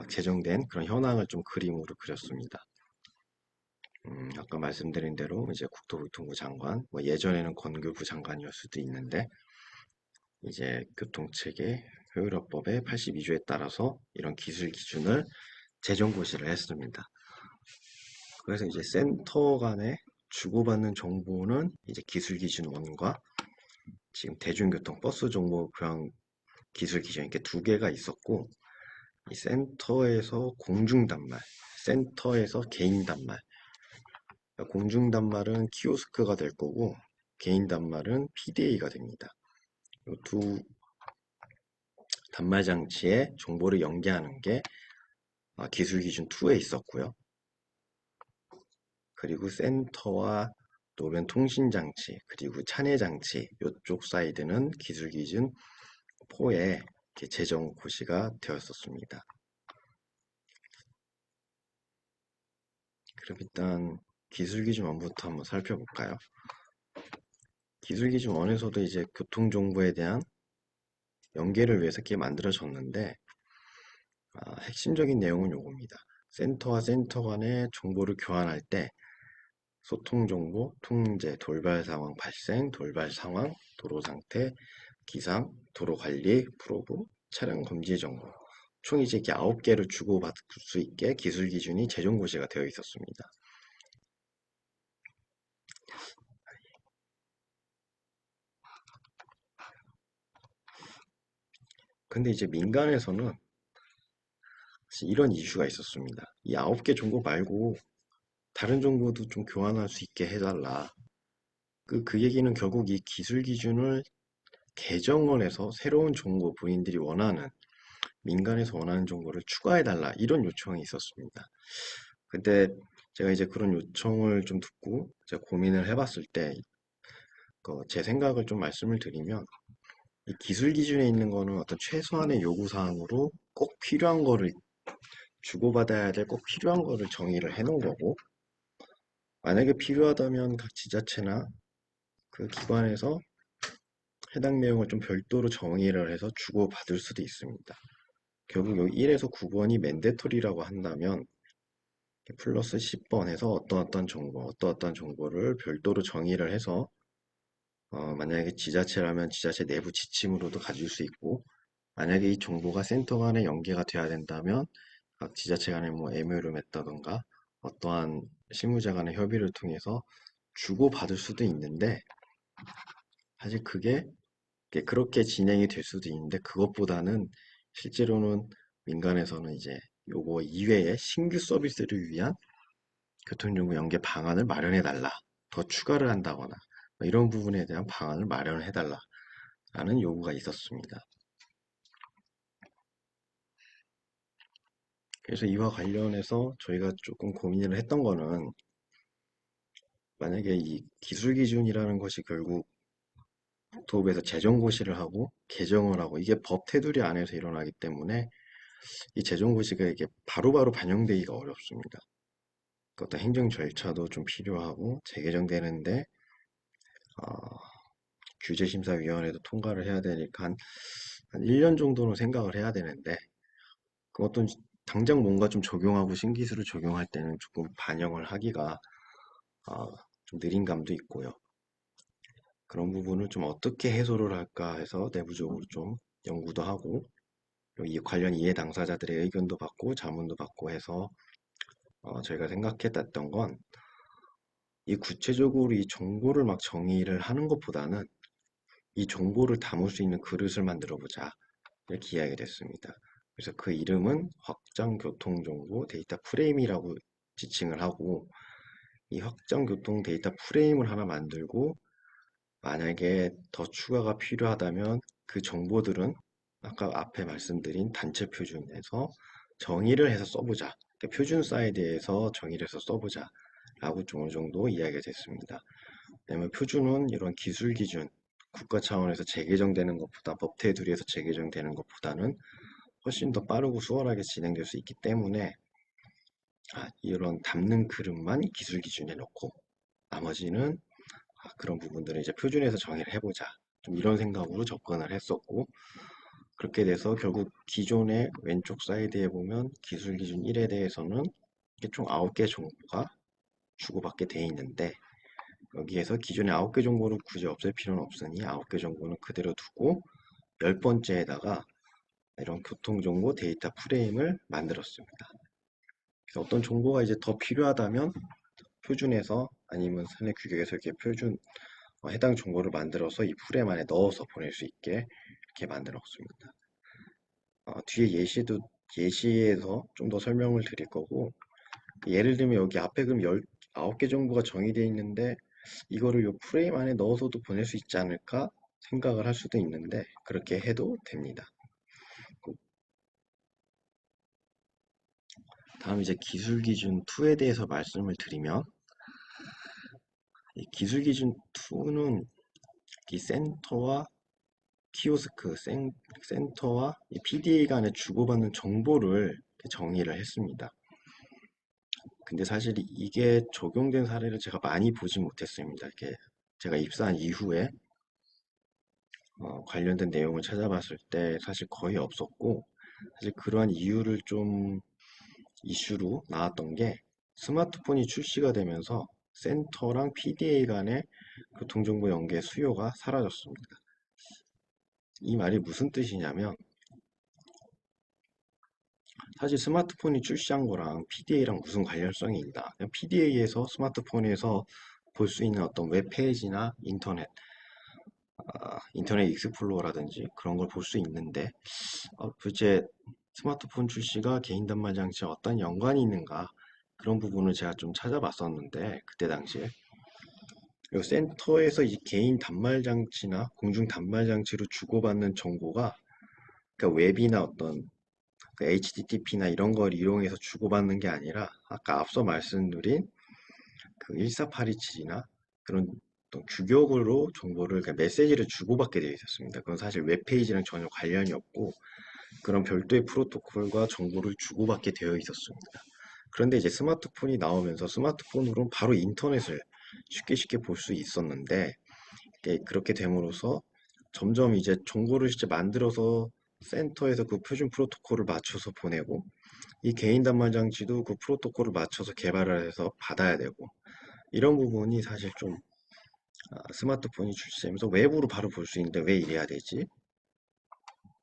제정된 그런 현황을 좀 그림으로 그렸습니다. 아까 말씀드린 대로 이제 국토교통부 장관, 뭐 예전에는 건교부 장관이었을 수도 있는데 이제 교통체계 효율화법의 82조에 따라서 이런 기술 기준을 재정고시를 했습니다. 그래서 이제 센터 간에 주고받는 정보는 이제 기술 기준 1과 지금 대중교통 버스 정보 교환 기술 기준 이렇게 두 개가 있었고 이 센터에서 공중 단말, 센터에서 개인 단말. 공중 단말은 키오스크가 될 거고 개인 단말은 PDA가 됩니다. 이 두 단말 장치에 정보를 연계하는 게 기술 기준 2에 있었고요. 그리고 센터와 노면 통신 장치 그리고 차례 장치 이쪽 사이드는 기술 기준 4에 재정 고시가 되었었습니다. 그럼 일단 기술 기준 1부터 한번 살펴볼까요? 기술 기준 1에서도 이제 교통 정보에 대한 연계를 위해서 이렇게 만들어졌는데 핵심적인 내용은 요겁니다. 센터와 센터 간의 정보를 교환할 때 소통 정보, 통제, 돌발 상황 발생, 돌발 상황, 도로 상태, 기상, 도로 관리, 프로브, 차량 검지 정보 총 이제 이렇게 9개를 주고받을 수 있게 기술 기준이 재정 고시가 되어 있었습니다. 근데 이제 민간에서는 이런 이슈가 있었습니다. 이 9개 정보 말고 다른 정보도 좀 교환할 수 있게 해달라. 그 얘기는 결국 이 기술 기준을 개정을 해서 새로운 정보 본인들이 원하는 민간에서 원하는 정보를 추가해달라 이런 요청이 있었습니다. 근데 제가 이제 그런 요청을 좀 듣고 제가 고민을 해봤을 때 제 생각을 좀 말씀을 드리면 이 기술 기준에 있는 거는 어떤 최소한의 요구 사항으로 꼭 필요한 거를 주고받아야 될 꼭 필요한 거를 정의를 해 놓은 거고 만약에 필요하다면 각 지자체나 그 기관에서 해당 내용을 좀 별도로 정의를 해서 주고받을 수도 있습니다. 결국 여기 1에서 9번이 맨데토리라고 한다면 플러스 10번 해서 어떤 정보, 어떤 정보를 별도로 정의를 해서 만약에 지자체라면 지자체 내부 지침으로도 가질 수 있고 만약에 이 정보가 센터 간에 연계가 돼야 된다면 각 지자체 간에 뭐 MOU를 맺다던가 어떠한 실무자 간의 협의를 통해서 주고받을 수도 있는데 사실 그게 그렇게 진행이 될 수도 있는데 그것보다는 실제로는 민간에서는 이제 요거 이외에 신규 서비스를 위한 교통정보 연계 방안을 마련해 달라. 더 추가를 한다거나 뭐 이런 부분에 대한 방안을 마련해 달라라는 요구가 있었습니다. 그래서 이와 관련해서 저희가 조금 고민을 했던 거는 만약에 이 기술 기준이라는 것이 결국 국토부에서 재정고시를 하고 개정을 하고 이게 법 테두리 안에서 일어나기 때문에 이 재정고시가 이게 바로바로 반영되기가 어렵습니다. 어떤 행정 절차도 좀 필요하고 재개정되는데 규제심사위원회도 통과를 해야 되니까 한 한 1년 정도는 생각을 해야 되는데 그 어떤 당장 뭔가 좀 적용하고 신기술을 적용할 때는 조금 반영을 하기가 아, 좀 느린 감도 있고요. 그런 부분을 좀 어떻게 해소를 할까 해서 내부적으로 좀 연구도 하고 이 관련 이해 당사자들의 의견도 받고 자문도 받고 해서 저희가 생각했던 건 이 구체적으로 이 정보를 막 정의를 하는 것보다는 이 정보를 담을 수 있는 그릇을 만들어 보자 이렇게 이야기 됐습니다. 그래서 그 이름은 확장 교통 정보 데이터 프레임이라고 지칭을 하고 이 확장 교통 데이터 프레임을 하나 만들고 만약에 더 추가가 필요하다면 그 정보들은 아까 앞에 말씀드린 단체 표준에서 정의를 해서 써보자. 그러니까 표준 사이드에서 정의를 해서 써보자. 라고 좀 어느 정도 이야기가 됐습니다. 왜냐면 표준은 이런 기술 기준, 국가 차원에서 재개정되는 것보다 법 테두리에서 재개정되는 것보다는 훨씬 더 빠르고 수월하게 진행될 수 있기 때문에 이런 담는 그릇만 기술 기준에 넣고 나머지는 그런 부분들을 이제 표준에서 정의를 해보자. 좀 이런 생각으로 접근을 했었고, 그렇게 돼서 결국 기존의 왼쪽 사이드에 보면 기술 기준 1에 대해서는 이게 총 9개 정보가 주고받게 돼 있는데, 여기에서 기존의 9개 정보를 굳이 없앨 필요는 없으니 9개 정보는 그대로 두고, 10번째에다가 이런 교통정보 데이터 프레임을 만들었습니다. 그래서 어떤 정보가 이제 더 필요하다면 표준에서 아니면 사내 규격에서 이렇게 표준 해당 정보를 만들어서 이 프레임 안에 넣어서 보낼 수 있게 이렇게 만들었습니다. 뒤에 예시에서 좀 더 설명을 드릴 거고, 예를 들면 여기 앞에 그럼 19개 정보가 정의되어 있는데, 이거를 이 프레임 안에 넣어서도 보낼 수 있지 않을까 생각을 할 수도 있는데, 그렇게 해도 됩니다. 다음 이제 기술 기준 2에 대해서 말씀을 드리면, 이 기술 기준 2는 이 센터와 키오스크, 센터와 이 PDA 간에 주고받는 정보를 정의를 했습니다. 근데 사실 이게 적용된 사례를 제가 많이 보지 못했습니다. 이게 제가 입사한 이후에 관련된 내용을 찾아봤을 때 사실 거의 없었고, 사실 그러한 이유를 좀 이슈로 나왔던 게 스마트폰이 출시가 되면서 센터랑 PDA 간의 교통정보 연계 수요가 사라졌습니다. 이 말이 무슨 뜻이냐면 사실 스마트폰이 출시한 거랑 PDA랑 무슨 관련성이 있나? PDA에서 스마트폰에서 볼 수 있는 어떤 웹페이지나 인터넷 익스플로러라든지 그런 걸 볼 수 있는데 도대체 스마트폰 출시가 개인 단말 장치와 어떤 연관이 있는가? 그런 부분을 제가 좀 찾아봤었는데 그때 당시에 이 센터에서 이 개인 단말 장치나 공중 단말 장치로 주고받는 정보가 그러니까 웹이나 어떤 그 HTTP나 이런 걸 이용해서 주고받는 게 아니라 아까 앞서 말씀드린 그 14827이나 그런 어떤 규격으로 정보를 그러니까 메시지를 주고받게 되어 있었습니다. 그건 사실 웹페이지랑 전혀 관련이 없고 그런 별도의 프로토콜과 정보를 주고받게 되어 있었습니다. 그런데 이제 스마트폰이 나오면서 스마트폰으로 바로 인터넷을 쉽게 볼 수 있었는데 그렇게 됨으로써 점점 이제 정보를 실제 만들어서 센터에서 그 표준 프로토콜을 맞춰서 보내고 이 개인 단말 장치도 그 프로토콜을 맞춰서 개발을 해서 받아야 되고 이런 부분이 사실 좀 스마트폰이 출시하면서 외부로 바로 볼 수 있는데 왜 이래야 되지?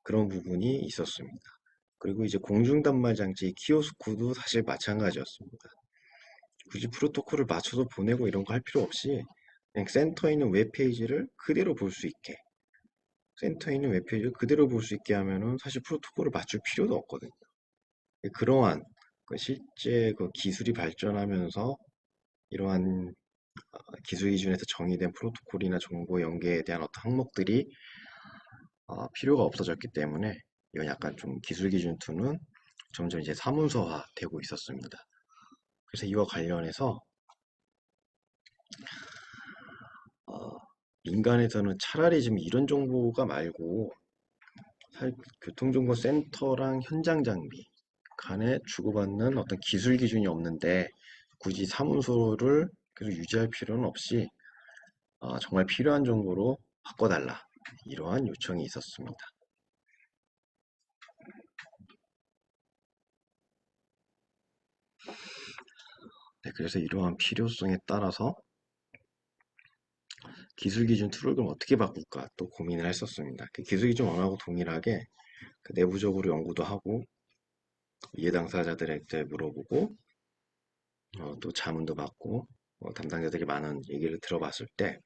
그런 부분이 있었습니다. 그리고 이제 공중 단말 장치 키오스크도 사실 마찬가지였습니다. 굳이 프로토콜을 맞춰서 보내고 이런 거 할 필요 없이 그냥 센터에 있는 웹페이지를 그대로 볼 수 있게 센터에 있는 웹페이지를 그대로 볼 수 있게 하면은 사실 프로토콜을 맞출 필요도 없거든요. 그러한 실제 그 기술이 발전하면서 이러한 기술 기준에서 정의된 프로토콜이나 정보 연계에 대한 어떤 항목들이 필요가 없어졌기 때문에 이건 약간 좀 기술 기준 2는 점점 이제 사문서화 되고 있었습니다. 그래서 이와 관련해서 어, 민간에서는 차라리 좀 이런 정보가 말고 교통정보센터랑 현장 장비 간에 주고받는 어떤 기술 기준이 없는데 굳이 사문서를 계속 유지할 필요는 없이 정말 필요한 정보로 바꿔달라 이러한 요청이 있었습니다. 그래서 이러한 필요성에 따라서 기술기준 툴을 그럼 어떻게 바꿀까 또 고민을 했었습니다. 그 기술기준 원하고 동일하게 그 내부적으로 연구도 하고 이해 당사자들한테 물어보고 또 자문도 받고 담당자들이 많은 얘기를 들어봤을 때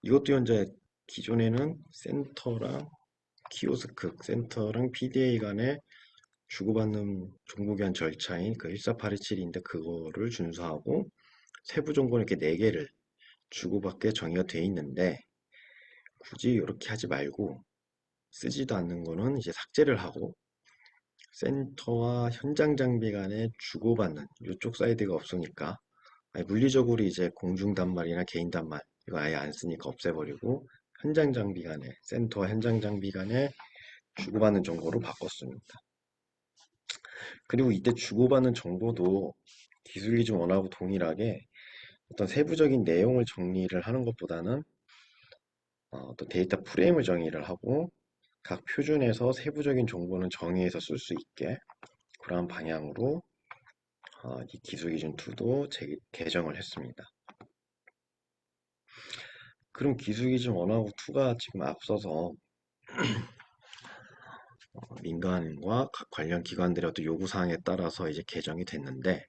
이것도 현재 기존에는 센터랑 키오스크, 센터랑 PDA 간에 주고받는 정보교환 절차인 그 14827인데 그거를 준수하고 세부 정보는 이렇게 4개를 주고받게 정의가 돼 있는데 굳이 이렇게 하지 말고 쓰지도 않는 거는 이제 삭제를 하고 센터와 현장 장비 간에 주고받는 이쪽 사이드가 없으니까 아예 물리적으로 이제 공중 단말이나 개인 단말 이거 아예 안 쓰니까 없애버리고 현장 장비 간에 센터와 현장 장비 간에 주고받는 정보로 바꿨습니다. 그리고 이때 주고받는 정보도 기술이 좀 원하고 동일하게 어떤 세부적인 내용을 정리를 하는 것보다는 또 데이터 프레임을 정의를 하고 각 표준에서 세부적인 정보는 정의해서 쓸 수 있게 그러한 방향으로 이 기술기준 2도 개정을 했습니다. 그럼 기술기준 1하고 2가 지금 앞서서 민간과 각 관련 기관들의 어떤 요구사항에 따라서 이제 개정이 됐는데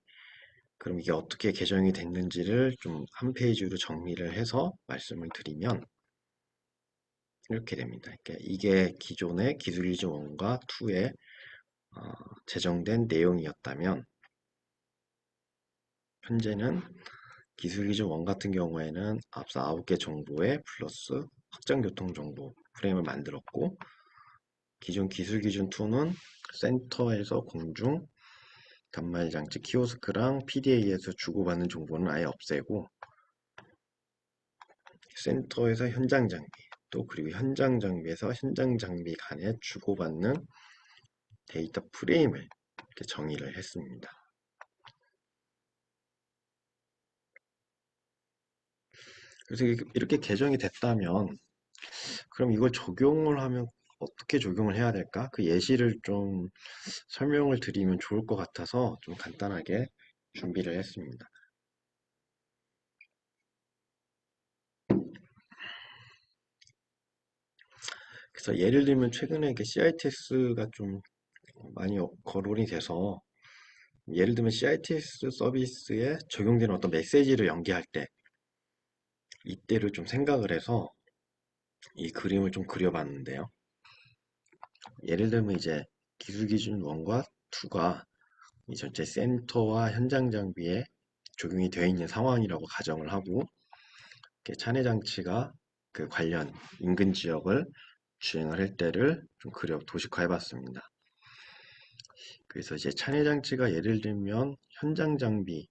그럼 이게 어떻게 개정이 됐는지를 좀 한 페이지로 정리를 해서 말씀을 드리면 이렇게 됩니다. 그러니까 이게 기존의 기술기준 1과 2에 제정된 내용이었다면 현재는 기술기준 1 같은 경우에는 앞서 9개 정보에 플러스 확장교통정보 프레임을 만들었고 기존 기술기준 2는 센터에서 공중 단말장치 키오스크랑 PDA에서 주고받는 정보는 아예 없애고 센터에서 현장 장비 또 그리고 현장 장비에서 현장 장비 간에 주고받는 데이터 프레임을 이렇게 정의를 했습니다. 그래서 이렇게 개정이 됐다면 그럼 이걸 적용을 하면 어떻게 적용을 해야 될까? 그 예시를 좀 설명을 드리면 좋을 것 같아서 좀 간단하게 준비를 했습니다. 그래서 예를 들면 최근에 CITS가 좀 많이 거론이 돼서 예를 들면 CITS 서비스에 적용되는 어떤 메시지를 연계할 때 이때를 좀 생각을 해서 이 그림을 좀 그려봤는데요. 예를 들면 이제 기술기준 1과 2가 이 전체 센터와 현장 장비에 적용이 되어 있는 상황이라고 가정을 하고 차내 장치가 그 관련 인근 지역을 주행을 할 때를 좀 그려 도식화해 봤습니다. 그래서 이제 차내 장치가 예를 들면 현장 장비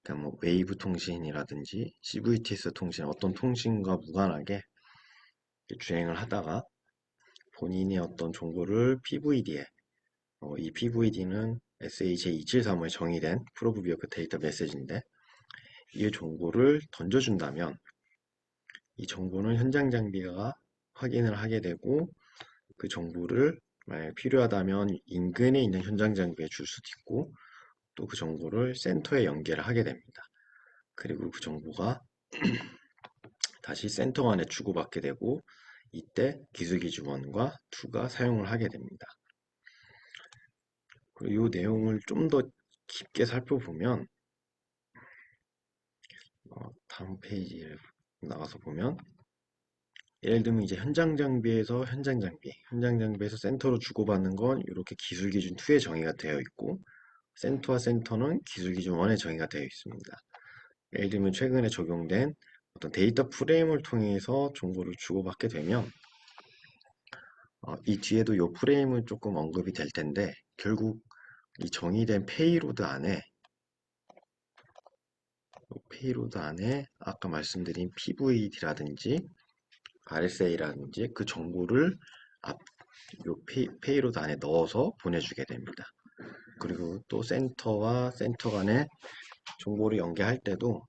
그러니까 뭐 웨이브 통신이라든지 CVTS 통신 어떤 통신과 무관하게 주행을 하다가 본인의 어떤 정보를 PVD에 이 PVD는 SHA273에 정의된 프로브 비어크 데이터 메시지인데 이 정보를 던져준다면 이 정보는 현장 장비가 확인을 하게 되고 그 정보를 만약 필요하다면 인근에 있는 현장 장비에 줄 수도 있고 또 그 정보를 센터에 연계를 하게 됩니다. 그리고 그 정보가 다시 센터 안에 주고받게 되고 이때 기술기준 1과 2가 사용을 하게 됩니다. 그리고 이 내용을 좀 더 깊게 살펴보면 다음 페이지에 나가서 보면 예를 들면 이제 현장 장비에서 현장 장비에서 센터로 주고받는 건 이렇게 기술 기준 2에 정의가 되어 있고 센터와 센터는 기술 기준 1에 정의가 되어 있습니다. 예를 들면 최근에 적용된 어떤 데이터 프레임을 통해서 정보를 주고받게 되면 이 뒤에도 이 프레임은 조금 언급이 될 텐데 결국 이 정의된 페이로드 안에 아까 말씀드린 PVD라든지 RSA라든지 그 정보를 요 페이로드 안에 넣어서 보내주게 됩니다. 그리고 또 센터와 센터 간의 정보를 연계할 때도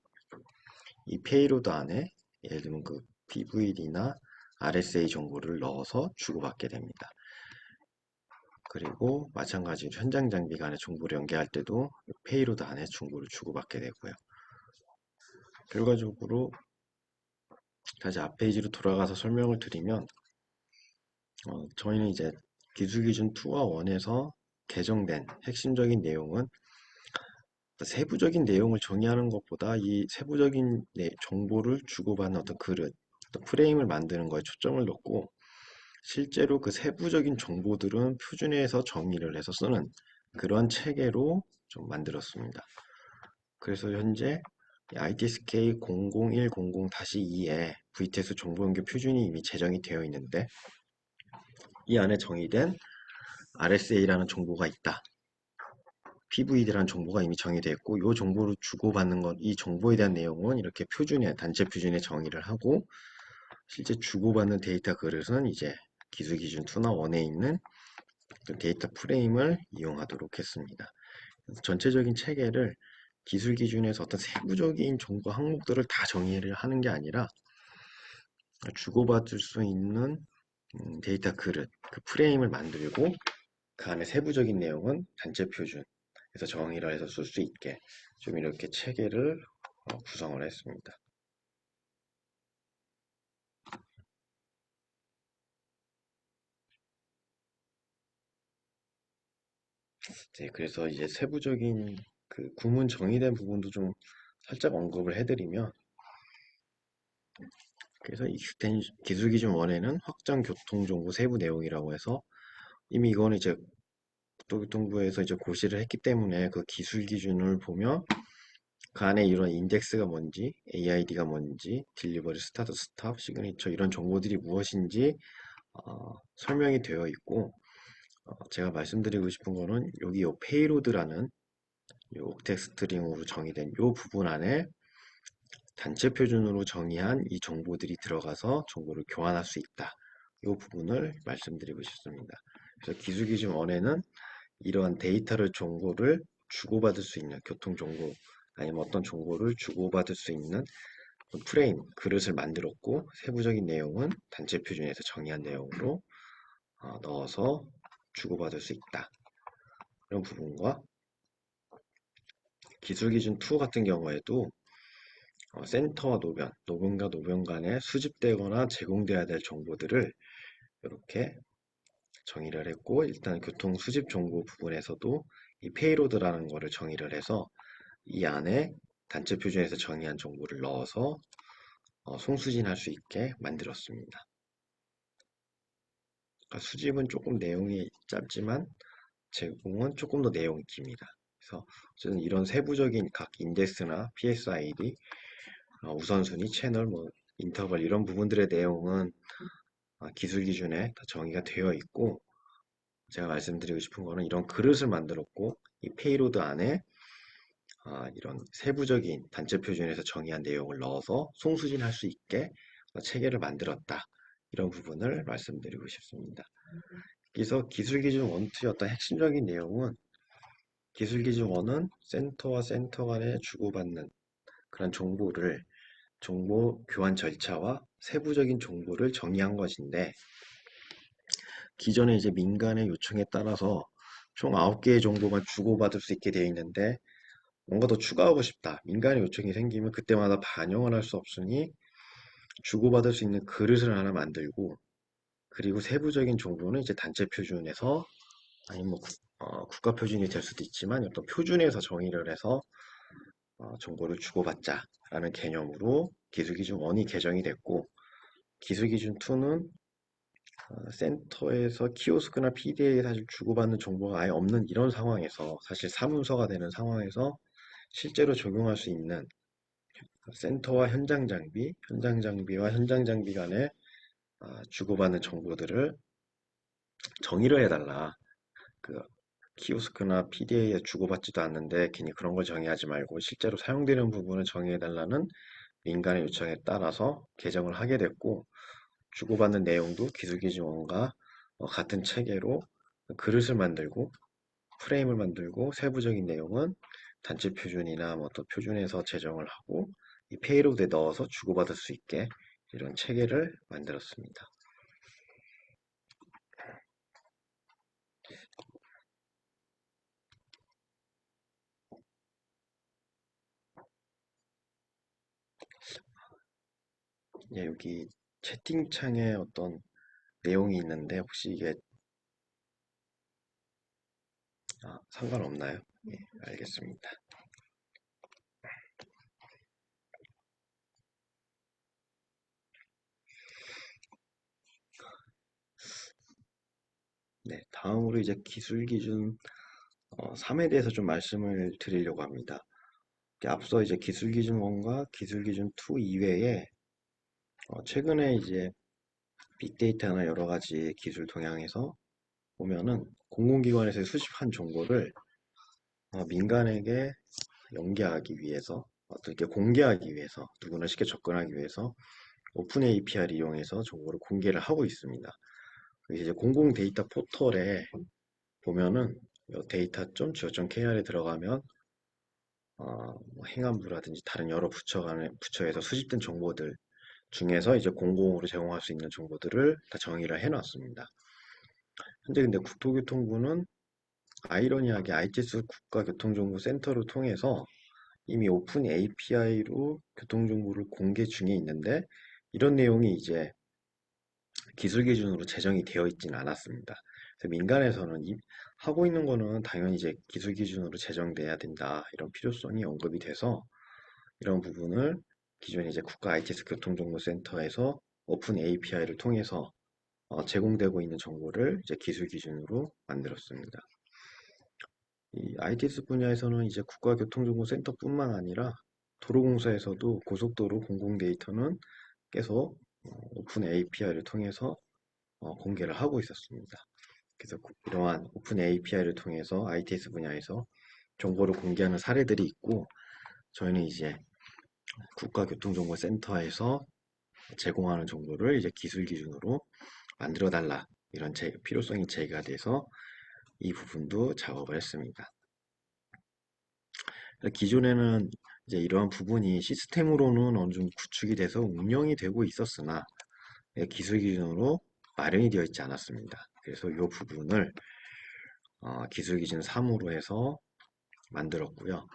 이 페이로드 안에 예를 들면 그 PVD나 RSA 정보를 넣어서 주고받게 됩니다. 그리고 마찬가지로 현장 장비 간의 정보를 연계할 때도 페이로드 안에 정보를 주고받게 되고요. 결과적으로 다시 앞 페이지로 돌아가서 설명을 드리면 저희는 이제 기술기준 2와 1에서 개정된 핵심적인 내용은 세부적인 내용을 정의하는 것보다 이 세부적인 정보를 주고받는 어떤 그릇, 어떤 프레임을 만드는 거에 초점을 놓고 실제로 그 세부적인 정보들은 표준에서 정의를 해서 쓰는 그런 체계로 좀 만들었습니다. 그래서 현재 ITSK 00100-2에 VTS 정보 연결 표준이 이미 제정이 되어 있는데 이 안에 정의된 RSA라는 정보가 있다. PVD라는 정보가 이미 정의되어 있고 이 정보를 주고받는 것, 이 정보에 대한 내용은 이렇게 표준에, 단체 표준에 정의를 하고 실제 주고받는 데이터 그릇은 이제 기술 기준 2나 1에 있는 데이터 프레임을 이용하도록 했습니다. 전체적인 체계를 기술 기준에서 어떤 세부적인 정보 항목들을 다 정의를 하는 게 아니라 주고받을 수 있는 데이터 그릇, 그 프레임을 만들고 그 안에 세부적인 내용은 단체 표준에서 정의를 해서 쓸 수 있게 좀 이렇게 체계를 구성을 했습니다. 네, 그래서 이제 세부적인 그 구문 정의된 부분도 좀 살짝 언급을 해드리면 그래서 익스텐 기술 기준 1에는 확장 교통 정보 세부 내용이라고 해서 이미 이거는 이제 국토교통부에서 이제 고시를 했기 때문에 그 기술 기준을 보면 그 안에 이런 인덱스가 뭔지, AID가 뭔지, 딜리버리 스타트 스탑, 시그니처 이런 정보들이 무엇인지 설명이 되어 있고 제가 말씀드리고 싶은 거는 여기 요 페이로드라는 요 옥텍 스트링으로 정의된 요 부분 안에 단체 표준으로 정의한 이 정보들이 들어가서 정보를 교환할 수 있다. 이 부분을 말씀드리고 싶습니다. 그래서 기술 기준 1에는 이러한 데이터를 정보를 주고받을 수 있는 교통 정보 아니면 어떤 정보를 주고받을 수 있는 프레임, 그릇을 만들었고 세부적인 내용은 단체 표준에서 정의한 내용으로 넣어서 주고받을 수 있다. 이런 부분과 기술 기준 2 같은 경우에도 센터와 노변, 노변과 노변 간에 수집되거나 제공돼야 될 정보들을 이렇게 정의를 했고 일단 교통 수집 정보 부분에서도 이 페이로드라는 거를 정의를 해서 이 안에 단체 표준에서 정의한 정보를 넣어서 송수진할 수 있게 만들었습니다. 그러니까 수집은 조금 내용이 짧지만 제공은 조금 더 내용이 깁니다. 그래서 저는 이런 세부적인 각 인덱스나 PSID, 우선순위, 채널, 뭐 인터벌 이런 부분들의 내용은 기술 기준에 다 정의가 되어 있고 제가 말씀드리고 싶은 거는 이런 그릇을 만들었고 이 페이로드 안에 이런 세부적인 단체 표준에서 정의한 내용을 넣어서 송수진할 수 있게 체계를 만들었다. 이런 부분을 말씀드리고 싶습니다. 그래서 기술기준 1, 2의 어떤 핵심적인 내용은 기술기준 1은 센터와 센터 간에 주고받는 그런 정보를 정보 교환 절차와 세부적인 정보를 정의한 것인데 기존에 이제 민간의 요청에 따라서 총 9개의 정보만 주고받을 수 있게 되어 있는데 뭔가 더 추가하고 싶다. 민간의 요청이 생기면 그때마다 반영을 할 수 없으니 주고받을 수 있는 그릇을 하나 만들고 그리고 세부적인 정보는 이제 단체 표준에서 아니면 뭐 국가 표준이 될 수도 있지만 어떤 표준에서 정의를 해서 정보를 주고받자라는 개념으로 기술기준 1이 개정이 됐고 기술기준 2는 센터에서 키오스크나 PDA에 사실 주고받는 정보가 아예 없는 이런 상황에서 사실 사문서가 되는 상황에서 실제로 적용할 수 있는 센터와 현장 장비, 현장 장비와 현장 장비 간에 주고받는 정보들을 정의를 해달라. 그 키오스크나 PDA에 주고받지도 않는데 괜히 그런 걸 정의하지 말고 실제로 사용되는 부분을 정의해달라는 민간의 요청에 따라서 개정을 하게 됐고 주고받는 내용도 기술기준원과 같은 체계로 그릇을 만들고 프레임을 만들고 세부적인 내용은 단체 표준이나 뭐 또 표준에서 제정을 하고 이 페이로드에 넣어서 주고받을 수 있게 이런 체계를 만들었습니다. 예, 여기 채팅창에 어떤 내용이 있는데 혹시 이게 상관없나요? 예, 알겠습니다. 네, 다음으로 이제 기술 기준 3에 대해서 좀 말씀을 드리려고 합니다. 앞서 이제 기술 기준 1과 기술 기준 2 이외에 최근에 이제 빅데이터나 여러 가지 기술 동향에서 보면은 공공기관에서 수집한 정보를 민간에게 연계하기 위해서 어떻게 공개하기 위해서 누구나 쉽게 접근하기 위해서 오픈 API를 이용해서 정보를 공개를 하고 있습니다. 그래서 이제 공공 데이터 포털에 보면은 data.go.kr에 들어가면 뭐 행안부라든지 다른 여러 부처에서 수집된 정보들 중에서 이제 공공으로 제공할 수 있는 정보들을 다 정의를 해놨습니다. 현재 근데 국토교통부는 아이러니하게 ITS 국가교통정보센터를 통해서 이미 오픈 API로 교통정보를 공개 중에 있는데 이런 내용이 이제 기술 기준으로 제정이 되어 있지는 않았습니다. 그래서 민간에서는 하고 있는 거는 당연히 이제 기술 기준으로 제정돼야 된다 이런 필요성이 언급이 돼서 이런 부분을 기존에 이제 국가 ITS 교통정보센터에서 오픈 API를 통해서 제공되고 있는 정보를 이제 기술 기준으로 만들었습니다. 이 ITS 분야에서는 이제 국가교통정보센터뿐만 아니라 도로공사에서도 고속도로 공공 데이터는 계속 오픈 API를 통해서 공개를 하고 있었습니다. 그래서 이러한 오픈 API를 통해서 ITS 분야에서 정보를 공개하는 사례들이 있고 저희는 이제 국가교통정보센터에서 제공하는 정보를 이제 기술 기준으로 만들어 달라 이런 필요성이 제기가 돼서 이 부분도 작업을 했습니다. 기존에는 이제 이러한 부분이 시스템으로는 어느 정도 구축이 돼서 운영이 되고 있었으나 기술 기준으로 마련이 되어 있지 않았습니다. 그래서 이 부분을 기술 기준 3으로 해서 만들었고요.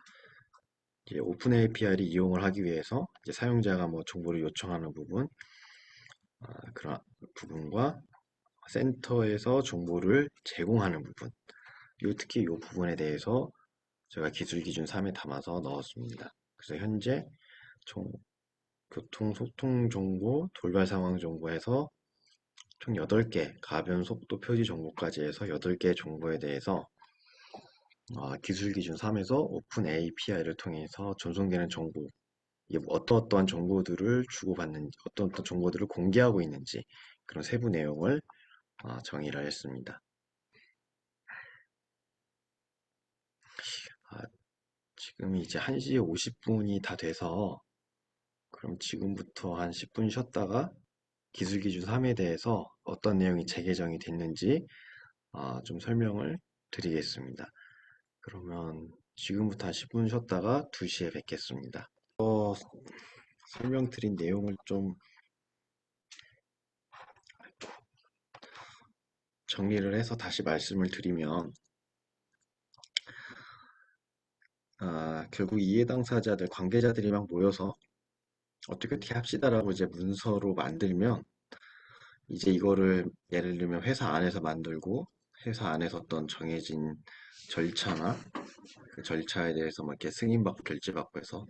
이제 오픈 API를 이용을 하기 위해서 이제 사용자가 뭐 정보를 요청하는 부분 그런 부분과 센터에서 정보를 제공하는 부분 특히 이 부분에 대해서 제가 기술 기준 3에 담아서 넣었습니다. 그래서 현재 총 교통 소통 정보, 돌발 상황 정보에서 총 8개, 가변 속도 표지 정보까지 해서 8개 정보에 대해서 기술 기준 3에서 오픈 API를 통해서 전송되는 정보, 이게 어떠한 정보들을 주고받는지, 어떤 정보들을 공개하고 있는지 그런 세부 내용을 정의를 했습니다. 지금 이제 1시 50분이 다 돼서 그럼 지금부터 한 10분 쉬었다가 기술 기준 3에 대해서 어떤 내용이 재개정이 됐는지 좀 설명을 드리겠습니다. 그러면 지금부터 한 10분 쉬었다가 2시에 뵙겠습니다. 설명드린 내용을 좀 정리를 해서 다시 말씀을 드리면 결국 이해 당사자들, 관계자들이 막 모여서 어떻게 합시다라고 이제 문서로 만들면 이제 이거를 예를 들면 회사 안에서 만들고 회사 안에서 어떤 정해진 절차나 그 절차에 대해서 막 이렇게 승인받고 결재받고 해서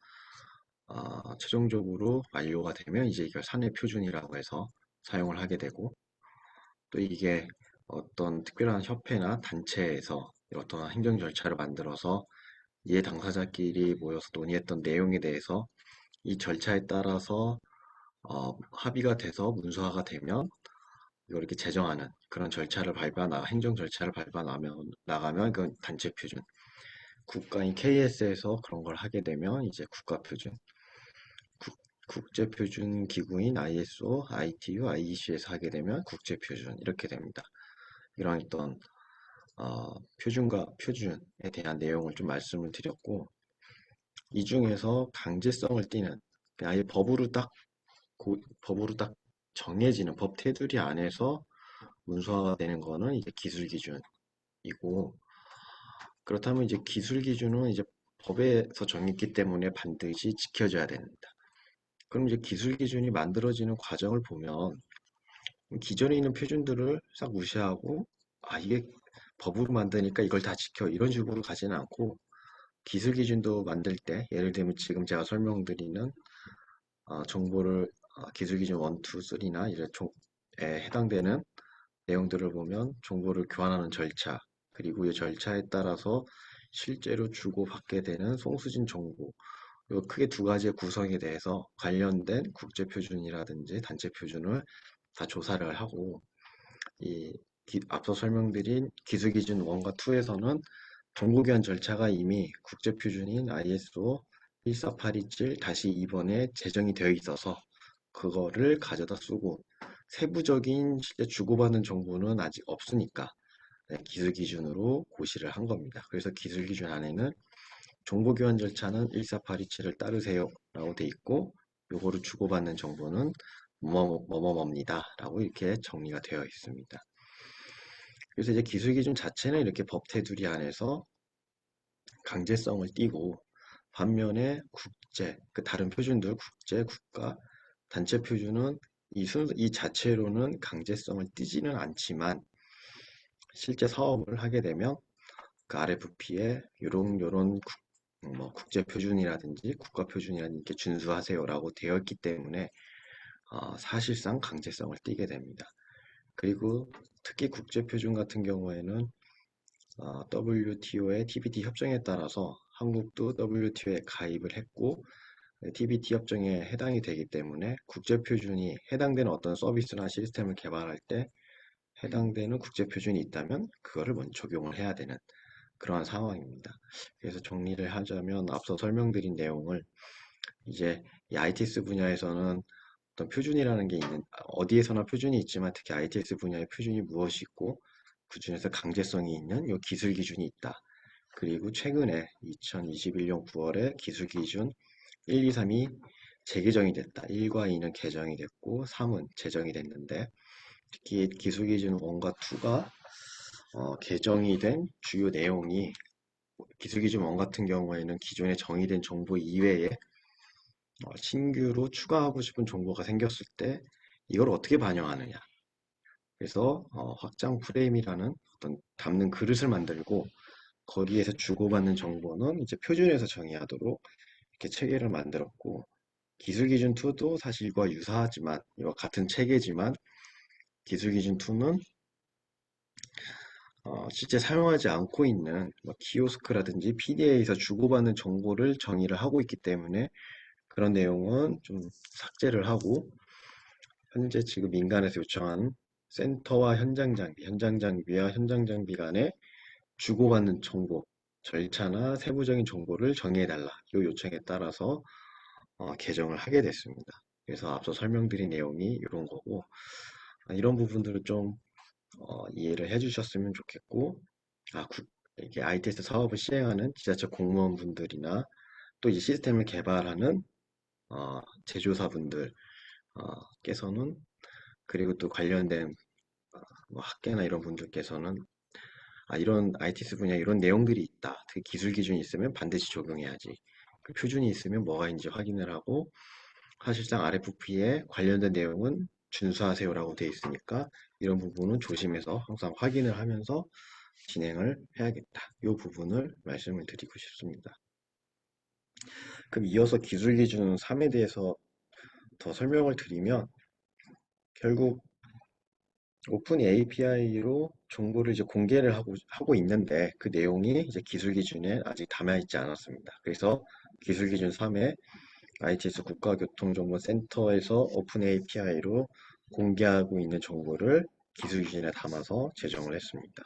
최종적으로 완료가 되면 이제 이걸 사내 표준이라고 해서 사용을 하게 되고 또 이게 어떤 특별한 협회나 단체에서 어떤 행정 절차를 만들어서 이해 당사자끼리 모여서 논의했던 내용에 대해서 이 절차에 따라서 합의가 돼서 문서화가 되면 이걸 이렇게 제정하는 그런 절차를 행정 절차를 나가면 그건 단체 표준. 국가인 KS에서 그런 걸 하게 되면 이제 국가 표준. 국제 표준 기구인 ISO, ITU, IEC에서 하게 되면 국제 표준 이렇게 됩니다. 이런 어떤 표준과 표준에 대한 내용을 좀 말씀을 드렸고 이 중에서 강제성을 띠는 아예 법으로 딱 정해지는 법 테두리 안에서 문서화가 되는 거는 이제 기술 기준이고 그렇다면 이제 기술 기준은 이제 법에서 정했기 때문에 반드시 지켜져야 됩니다. 그럼 이제 기술 기준이 만들어지는 과정을 보면 기존에 있는 표준들을 싹 무시하고 이게 법으로 만드니까 이걸 다 지켜 이런 식으로 가지는 않고 기술 기준도 만들 때 예를 들면 지금 제가 설명드리는 정보를 기술 기준 1, 2, 3나 이제 에 해당되는 내용들을 보면 정보를 교환하는 절차, 그리고 이 절차에 따라서 실제로 주고받게 되는 송수진 정보, 요 크게 두 가지의 구성에 대해서 관련된 국제 표준이라든지 단체 표준을 다 조사를 하고 이 앞서 설명드린 기술 기준 1과 2에서는 정보 교환 절차가 이미 국제 표준인 ISO 14827-2번에 제정이 되어 있어서 그거를 가져다 쓰고 세부적인 실제 주고받는 정보는 아직 없으니까 기술 기준으로 고시를 한 겁니다. 그래서 기술 기준 안에는 정보 교환 절차는 14827을 따르세요 라고 돼 있고 요거를 주고받는 정보는 뭐뭐뭐입니다 라고 이렇게 정리가 되어 있습니다. 그래서 이제 기술 기준 자체는 이렇게 법 테두리 안에서 강제성을 띠고 반면에 국제, 그 다른 표준들 국제, 국가, 단체 표준은 이 자체로는 강제성을 띠지는 않지만 실제 사업을 하게 되면 그 RFP에 요런 뭐 국제 표준이라든지 국가 표준이라든지 이렇게 준수하세요라고 되어 있기 때문에 사실상 강제성을 띠게 됩니다. 그리고 특히 국제 표준 같은 경우에는 WTO의 TBT 협정에 따라서 한국도 WTO에 가입을 했고 TBT 협정에 해당이 되기 때문에 국제 표준이 해당되는 어떤 서비스나 시스템을 개발할 때 해당되는 국제 표준이 있다면 그거를 먼저 적용을 해야 되는 그러한 상황입니다. 그래서 정리를 하자면 앞서 설명드린 내용을 이제 이 ITS 분야에서는 어떤 표준이라는 게 있는 어디에서나 표준이 있지만 특히 ITS 분야의 표준이 무엇이 있고 그 중에서 강제성이 있는 요 기술 기준이 있다. 그리고 최근에 2021년 9월에 기술 기준 1, 2, 3이 재개정이 됐다. 1과 2는 개정이 됐고 3은 제정이 됐는데 특히 기술 기준 1과 2가 개정이 된 주요 내용이 기술 기준 1 같은 경우에는 기존에 정의된 정보 이외에 신규로 추가하고 싶은 정보가 생겼을 때 이걸 어떻게 반영하느냐. 그래서 확장 프레임이라는 어떤 담는 그릇을 만들고 거기에서 주고받는 정보는 이제 표준에서 정의하도록 이렇게 체계를 만들었고 기술 기준 2도 사실 이와 유사하지만 이와 같은 체계지만 기술 기준 2는 실제 사용하지 않고 있는 뭐 키오스크라든지 PDA에서 주고받는 정보를 정의를 하고 있기 때문에 그런 내용은 좀 삭제를 하고 현재 지금 민간에서 요청한 센터와 현장 장비와 현장 장비 간의 주고받는 정보, 절차나 세부적인 정보를 정의해달라. 이 요청에 따라서 개정을 하게 됐습니다. 그래서 앞서 설명드린 내용이 이런 거고 이런 부분들을 좀 이해를 해주셨으면 좋겠고 이렇게 ITS 사업을 시행하는 지자체 공무원분들이나 또 이 시스템을 개발하는 제조사분들 께서는 그리고 또 관련된 뭐 학계나 이런 분들께서는 이런 ITS 분야 이런 내용들이 있다. 특히 기술 기준이 있으면 반드시 적용해야지. 그 표준이 있으면 뭐가 있는지 확인을 하고 사실상 RFP에 관련된 내용은 준수하세요라고 되어 있으니까 이런 부분은 조심해서 항상 확인을 하면서 진행을 해야겠다. 이 부분을 말씀을 드리고 싶습니다. 그럼 이어서 기술 기준 3에 대해서 더 설명을 드리면 결국 오픈 API로 정보를 이제 공개를 하고 있는데 그 내용이 이제 기술 기준에 아직 담아 있지 않았습니다. 그래서 기술 기준 3에 ITS 국가교통정보센터에서 오픈 API로 공개하고 있는 정보를 기술 기준에 담아서 제정을 했습니다.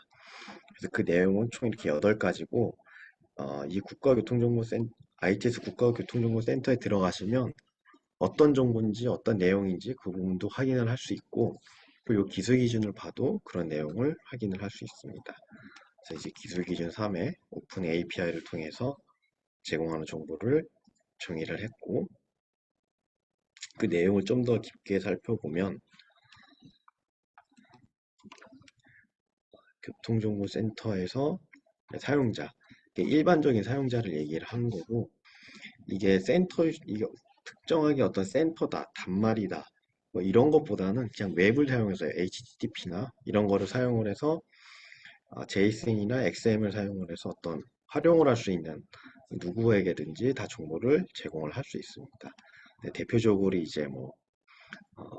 그래서 그 내용은 총 이렇게 8가지고 이 ITS 국가교통정보센터에 들어가시면 어떤 정보인지 어떤 내용인지 그 부분도 확인을 할 수 있고 또 이 기술 기준을 봐도 그런 내용을 확인을 할 수 있습니다. 그래서 이제 기술 기준 3에 오픈 API를 통해서 제공하는 정보를 정의를 했고 그 내용을 좀 더 깊게 살펴보면 교통정보센터에서 사용자, 일반적인 사용자를 얘기를 한 거고 이게 특정하게 어떤 센터다, 단말이다, 뭐 이런 것보다는 그냥 웹을 사용해서 HTTP나 이런 거를 사용을 해서 JSON이나 XML 사용을 해서 어떤 활용을 할 수 있는 누구에게든지 다 정보를 제공을 할 수 있습니다. 네, 대표적으로 이제 뭐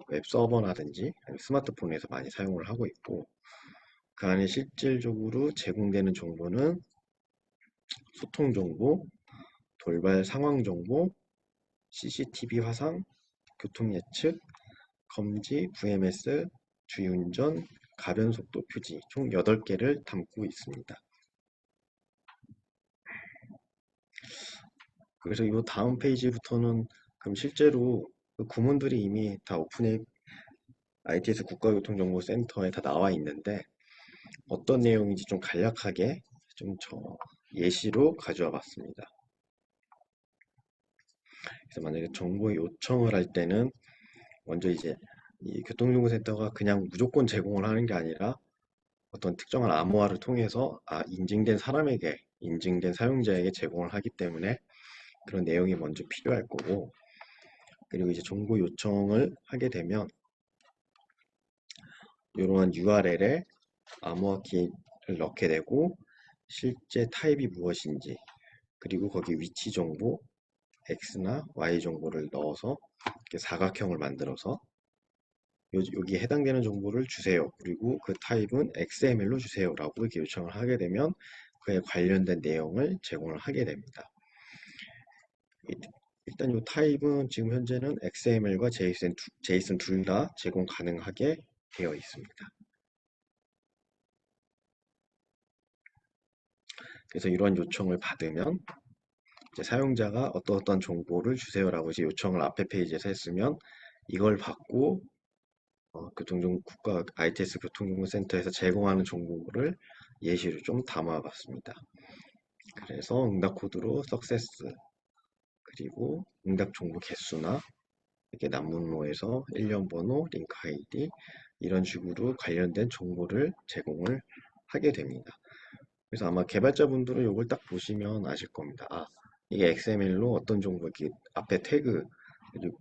웹 서버라든지 스마트폰에서 많이 사용을 하고 있고 그 안에 실질적으로 제공되는 정보는 소통 정보, 돌발 상황 정보, CCTV 화상, 교통 예측, 검지, VMS, 주유운전, 가변 속도 표지 총 8개를 담고 있습니다. 그래서 이 다음 페이지부터는 그럼 실제로 그 구문들이 이미 다 오픈에 ITS 국가교통정보센터에 다 나와 있는데 어떤 내용인지 좀 간략하게 좀 예시로 가져와 봤습니다. 그래서 만약에 정보 요청을 할 때는 먼저 이제 이 교통정보센터가 그냥 무조건 제공을 하는 게 아니라 어떤 특정한 암호화를 통해서 인증된 사람에게, 인증된 사용자에게 제공을 하기 때문에 그런 내용이 먼저 필요할 거고, 그리고 이제 정보 요청을 하게 되면 이러한 URL에 암호화 키를 넣게 되고 실제 타입이 무엇인지 그리고 거기 위치 정보 X나 Y 정보를 넣어서 이렇게 사각형을 만들어서 여기에 해당되는 정보를 주세요. 그리고 그 타입은 XML로 주세요. 라고 이렇게 요청을 하게 되면 그에 관련된 내용을 제공을 하게 됩니다. 일단 이 타입은 지금 현재는 XML과 JSON 둘 다 제공 가능하게 되어 있습니다. 그래서 이런 요청을 받으면 이제 사용자가 어떤 정보를 주세요라고 이제 요청을 앞에 페이지에서 했으면 이걸 받고 국가 ITS 교통정보센터에서 제공하는 정보를 예시로 좀 담아봤습니다. 그래서 응답 코드로 success 그리고 응답 정보 개수나 이렇게 난문로에서 일련 번호, 링크 아이디 이런 식으로 관련된 정보를 제공을 하게 됩니다. 그래서 아마 개발자분들은 이걸 딱 보시면 아실 겁니다. 이게 XML로 어떤 정보 이렇게 앞에 태그 그리고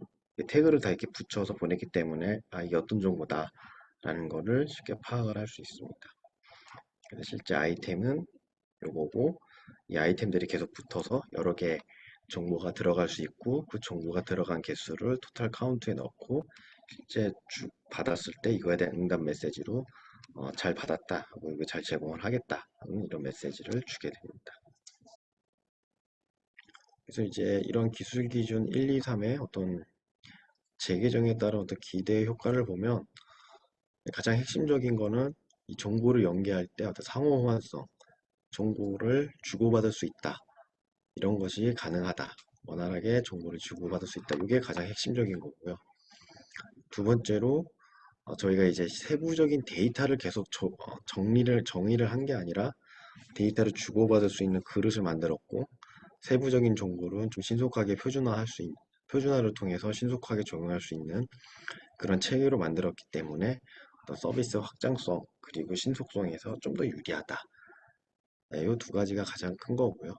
태그를 다 이렇게 붙여서 보냈기 때문에 이게 어떤 정보다 라는 거를 쉽게 파악을 할 수 있습니다. 그래서 실제 아이템은 요거고 이 아이템들이 계속 붙어서 여러 개 정보가 들어갈 수 있고 그 정보가 들어간 개수를 토탈 카운트에 넣고 실제 받았을 때 이거에 대한 응답 메시지로 잘 받았다 하고 이거 잘 제공을 하겠다 하는 이런 메시지를 주게 됩니다. 그래서 이제 이런 기술 기준 1, 2, 3의 어떤 재개정에 따른 어떤 기대 효과를 보면 가장 핵심적인 거는 이 정보를 연계할 때 어떤 상호 호환성, 정보를 주고받을 수 있다. 이런 것이 가능하다. 원활하게 정보를 주고받을 수 있다. 이게 가장 핵심적인 거고요. 두 번째로 저희가 이제 세부적인 데이터를 계속 정의를 한 게 아니라 데이터를 주고받을 수 있는 그릇을 만들었고 세부적인 정보를 좀 신속하게 표준화를 통해서 신속하게 적용할 수 있는 그런 체계로 만들었기 때문에 어떤 서비스 확장성 그리고 신속성에서 좀 더 유리하다. 네, 이 두 가지가 가장 큰 거고요.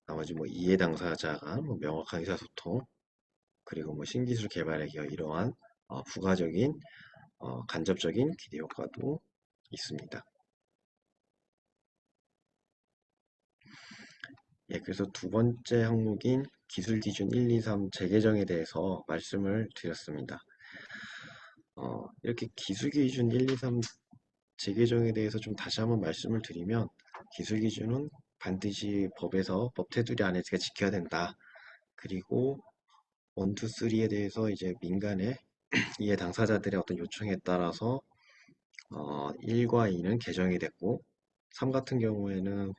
나머지 뭐 이해 당사자 간 뭐 명확한 의사소통 그리고 뭐 신기술 개발에 기여 이러한 부가적인 간접적인 기대 효과도 있습니다. 예, 그래서 두 번째 항목인 기술 기준 1, 2, 3 재개정에 대해서 말씀을 드렸습니다. 이렇게 기술 기준 1, 2, 3 재개정에 대해서 좀 다시 한번 말씀을 드리면 기술 기준은 반드시 법에서 법 테두리 안에서 지켜야 된다. 그리고 1, 2, 3에 대해서 이제 민간의 이해 당사자들의 어떤 요청에 따라서 1과 2는 개정이 됐고 3 같은 경우에는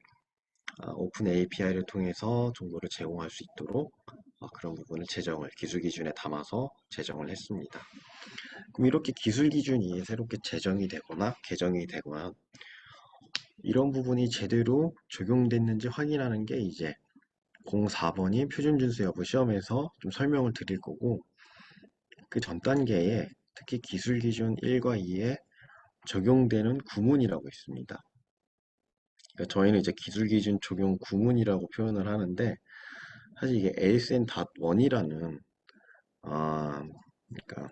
오픈 API를 통해서 정보를 제공할 수 있도록 그런 부분을 기술 기준에 담아서 제정을 했습니다. 그럼 이렇게 기술 기준이 새롭게 제정이 되거나 개정이 되거나 이런 부분이 제대로 적용됐는지 확인하는 게 이제 04번이 표준준수 여부 시험에서 좀 설명을 드릴 거고 그 전 단계에 특히 기술 기준 1과 2에 적용되는 구문이라고 있습니다. 그러니까 저희는 이제 기술 기준 적용 구문이라고 표현을 하는데 사실 이게 ASN.1이라는 그러니까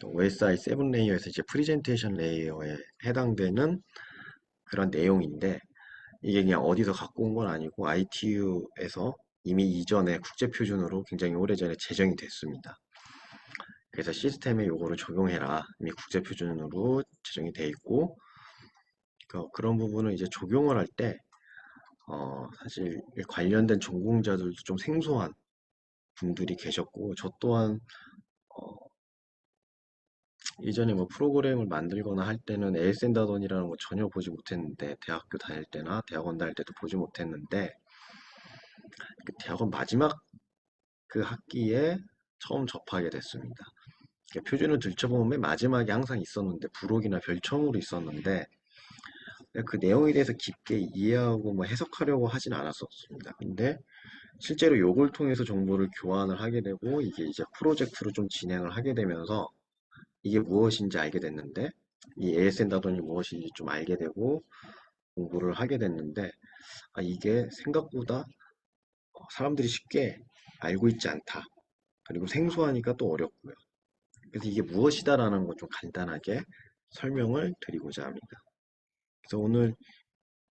OSI 7 레이어에서 이제 프레젠테이션 레이어에 해당되는 그런 내용인데 이게 그냥 어디서 갖고 온 건 아니고 ITU에서 이미 이전에 국제 표준으로 굉장히 오래전에 제정이 됐습니다. 그래서 시스템에 요거를 적용해라. 이미 국제 표준으로 제정이 돼 있고 그런 부분을 이제 적용을 할 때 사실 관련된 전공자들도 좀 생소한 분들이 계셨고 저 또한 어, 이전에 뭐 프로그램을 만들거나 할 때는 에일센다돈이라는 거 전혀 보지 못했는데 대학교 다닐 때나 대학원 다닐 때도 보지 못했는데 그 대학원 마지막 그 학기에 처음 접하게 됐습니다. 표준을 들춰보면 맨 마지막에 항상 있었는데 부록이나 별첨으로 있었는데 그 내용에 대해서 깊게 이해하고 뭐 해석하려고 하진 않았었습니다. 근데 실제로 요걸 통해서 정보를 교환을 하게 되고 이게 이제 프로젝트로 좀 진행을 하게 되면서 이게 무엇인지 알게 됐는데 이 ASN 다돈이 무엇인지 좀 알게 되고 공부를 하게 됐는데 이게 생각보다 사람들이 쉽게 알고 있지 않다. 그리고 생소하니까 또 어렵고요. 그래서 이게 무엇이다라는 거 좀 간단하게 설명을 드리고자 합니다. 그래서 오늘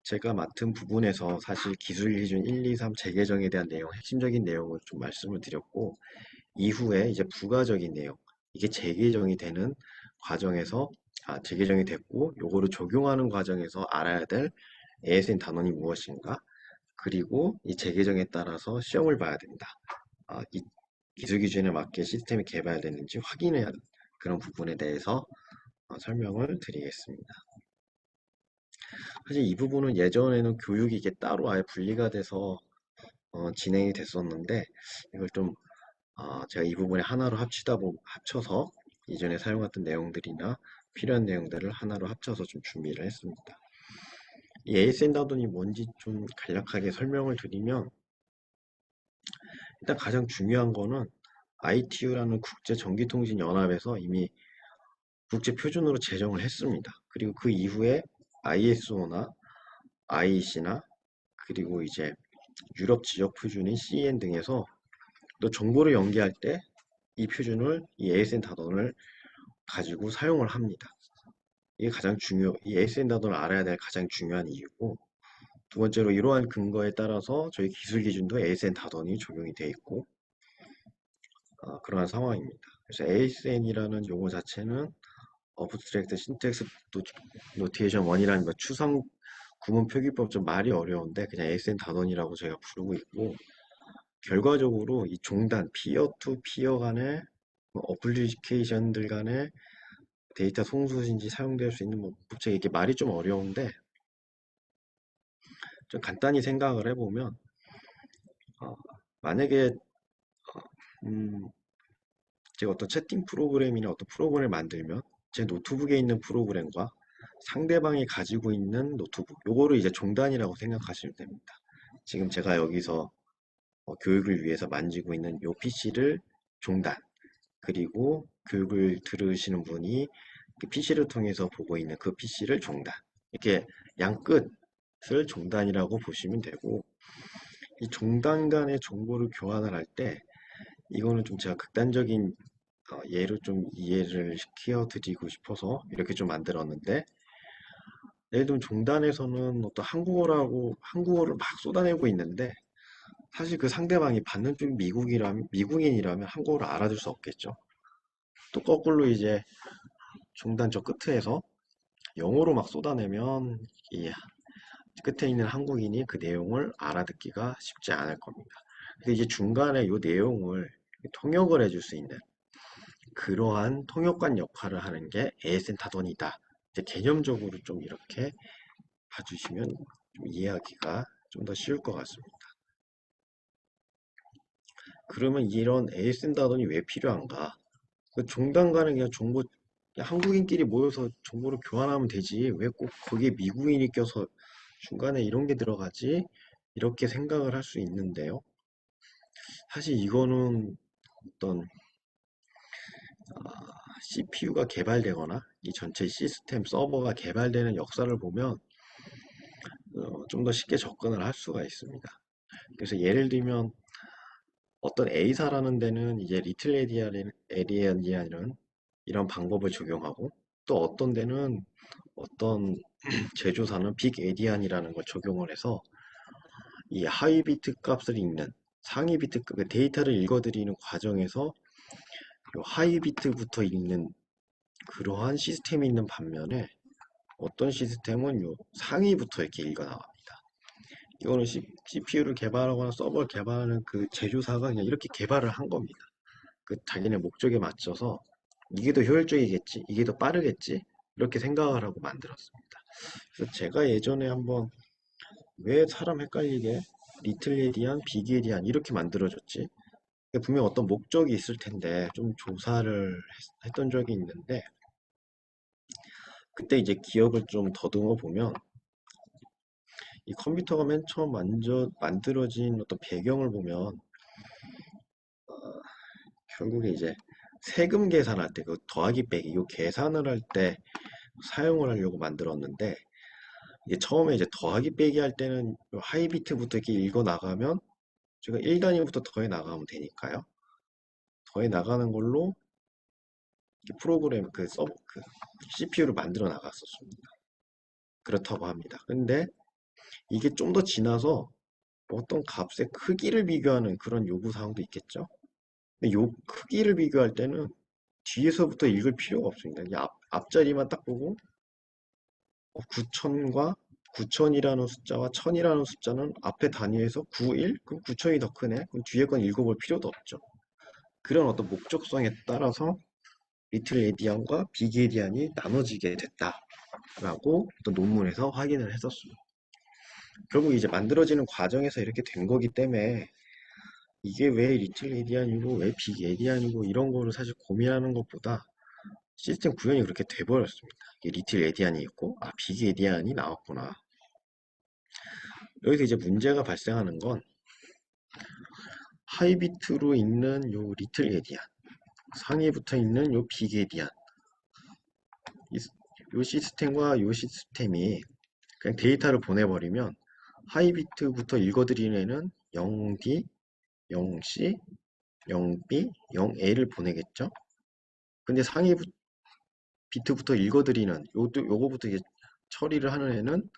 제가 맡은 부분에서 사실 기술 기준 1, 2, 3 재개정에 대한 내용, 핵심적인 내용을 좀 말씀을 드렸고 이후에 이제 부가적인 내용, 이게 재개정이 되는 과정에서 재개정이 됐고 요거를 적용하는 과정에서 알아야 될 ASN 단원이 무엇인가 그리고 이 재개정에 따라서 시험을 봐야 된다. 이 기술 기준에 맞게 시스템이 개발됐는지 확인해야 하는 그런 부분에 대해서 설명을 드리겠습니다. 사실 이 부분은 예전에는 교육이 이게 따로 아예 분리가 돼서 진행이 됐었는데 이걸 좀 제가 이 부분에 하나로 합쳐서 이전에 사용했던 내용들이나 필요한 내용들을 하나로 합쳐서 좀 준비를 했습니다. 이 ASN 다운이 뭔지 좀 간략하게 설명을 드리면 일단 가장 중요한 거는 ITU라는 국제전기통신연합에서 이미 국제 표준으로 제정을 했습니다. 그리고 그 이후에 ISO나 IEC나 그리고 이제 유럽 지역 표준인 CEN 등에서 또 정보를 연계할 때 이 표준을 이 ASN 다돈을 가지고 사용을 합니다. 이게 이 ASN 다돈을 알아야 될 가장 중요한 이유고 두 번째로 이러한 근거에 따라서 저희 기술 기준도 ASN 다돈이 적용이 되어 있고 그러한 상황입니다. 그래서 ASN이라는 용어 자체는 어브스트랙트 신텍스 노테이션 1이라는 거 추상 구문 표기법 좀 말이 어려운데 그냥 ASN 단원이라고 저희가 부르고 있고 결과적으로 이 종단 피어 투 피어 간의 어플리케이션들 간의 데이터 송수신지 사용될 수 있는 뭐 국제 이게 말이 좀 어려운데 좀 간단히 생각을 해보면 어, 만약에 음, 제가 어떤 채팅 프로그램이나 어떤 프로그램을 만들면 제 노트북에 있는 프로그램과 상대방이 가지고 있는 노트북 요거를 이제 종단이라고 생각하시면 됩니다. 지금 제가 여기서 교육을 위해서 만지고 있는 요 PC를 종단 그리고 교육을 들으시는 분이 그 PC를 통해서 보고 있는 그 PC를 종단 이렇게 양끝을 종단이라고 보시면 되고 이 종단 간의 정보를 교환을 할 때 이거는 좀 제가 극단적인 예로 좀 이해를 시켜 드리고 싶어서 이렇게 좀 만들었는데 예를 들면 종단에서는 어떤 한국어를 막 쏟아내고 있는데 사실 그 상대방이 받는 쪽이 미국인이라면 한국어를 알아들 수 없겠죠. 또 거꾸로 이제 종단 저 끝에서 영어로 막 쏟아내면 이 끝에 있는 한국인이 그 내용을 알아듣기가 쉽지 않을 겁니다. 그래서 이제 중간에 이 내용을 통역을 해줄 수 있는 그러한 통역관 역할을 하는 게 ASN 타돈이다. 이제 개념적으로 좀 이렇게 봐주시면 좀 이해하기가 좀 더 쉬울 것 같습니다. 그러면 이런 ASN 타돈이 왜 필요한가? 그 종단 간에 그냥 그냥 한국인끼리 모여서 정보를 교환하면 되지. 왜 꼭 거기에 미국인이 껴서 중간에 이런 게 들어가지? 이렇게 생각을 할 수 있는데요. 사실 이거는 어떤 CPU가 개발되거나 이 전체 시스템 서버가 개발되는 역사를 보면 좀 더 쉽게 접근을 할 수가 있습니다. 그래서 예를 들면 어떤 A사라는 데는 이제 리틀 에디안이라는 이런 방법을 적용하고, 또 어떤 데는 어떤 제조사는 빅 에디안이라는 걸 적용을 해서 이 하위 비트 값을 읽는 상위 비트 값 데이터를 읽어드리는 과정에서 요 하위 비트부터 읽는 그러한 시스템이 있는 반면에, 어떤 시스템은 요 상위부터 이렇게 읽어 나갑니다. 이거는 CPU를 개발하거나 서버를 개발하는 그 제조사가 그냥 이렇게 개발을 한 겁니다. 그 자기네 목적에 맞춰서 이게 더 효율적이겠지, 이게 더 빠르겠지, 이렇게 생각을 하고 만들었습니다. 그래서 제가 예전에 한번 왜 사람 헷갈리게 리틀 에디안, 빅 에디안 이렇게 만들어졌지? 분명 어떤 목적이 있을 텐데 좀 조사를 했던 적이 있는데, 그때 이제 기억을 좀 더듬어 보면 이 컴퓨터가 맨 처음 만들어진 어떤 배경을 보면 결국에 이제 세금 계산할 때 그 더하기 빼기 이 계산을 할 때 사용을 하려고 만들었는데, 이게 처음에 이제 더하기 빼기 할 때는 요 하이 비트부터 이렇게 읽어 나가면 제가 1단위부터 더해 나가면 되니까요. 더해 나가는 걸로 이렇게 프로그램 그 CPU를 만들어 나갔었습니다. 그렇다고 합니다. 근데 이게 좀 더 지나서 어떤 값의 크기를 비교하는 그런 요구 사항도 있겠죠. 근데 요 크기를 비교할 때는 뒤에서부터 읽을 필요가 없습니다. 이 앞자리만 딱 보고 9천과 9천이라는 숫자와 1000이라는 숫자는 앞에 단위에서 9, 1? 그럼 9천이 더 크네. 그럼 뒤에 건 읽어볼 필요도 없죠. 그런 어떤 목적성에 따라서 리틀 에디안과 빅 에디안이 나눠지게 됐다라고 어떤 논문에서 확인을 했었습니다. 결국 이제 만들어지는 과정에서 이렇게 된 거기 때문에 이게 왜 리틀 에디안이고 왜 빅 에디안이고 이런 거를 사실 고민하는 것보다 시스템 구현이 그렇게 돼버렸습니다. 이게 리틀 에디안이 있고 빅 에디안이 나왔구나. 여기서 이제 문제가 발생하는 건 하이비트로 있는 요 리틀 에디안, 상위에 붙어 있는 요 빅 에디안, 요 시스템과 요 시스템이 그냥 데이터를 보내버리면 하이비트부터 읽어드리는 애는 0D, 0C, 0B, 0A를 보내겠죠? 근데 상위 비트부터 읽어드리는 요거부터 이제 처리를 하는 애는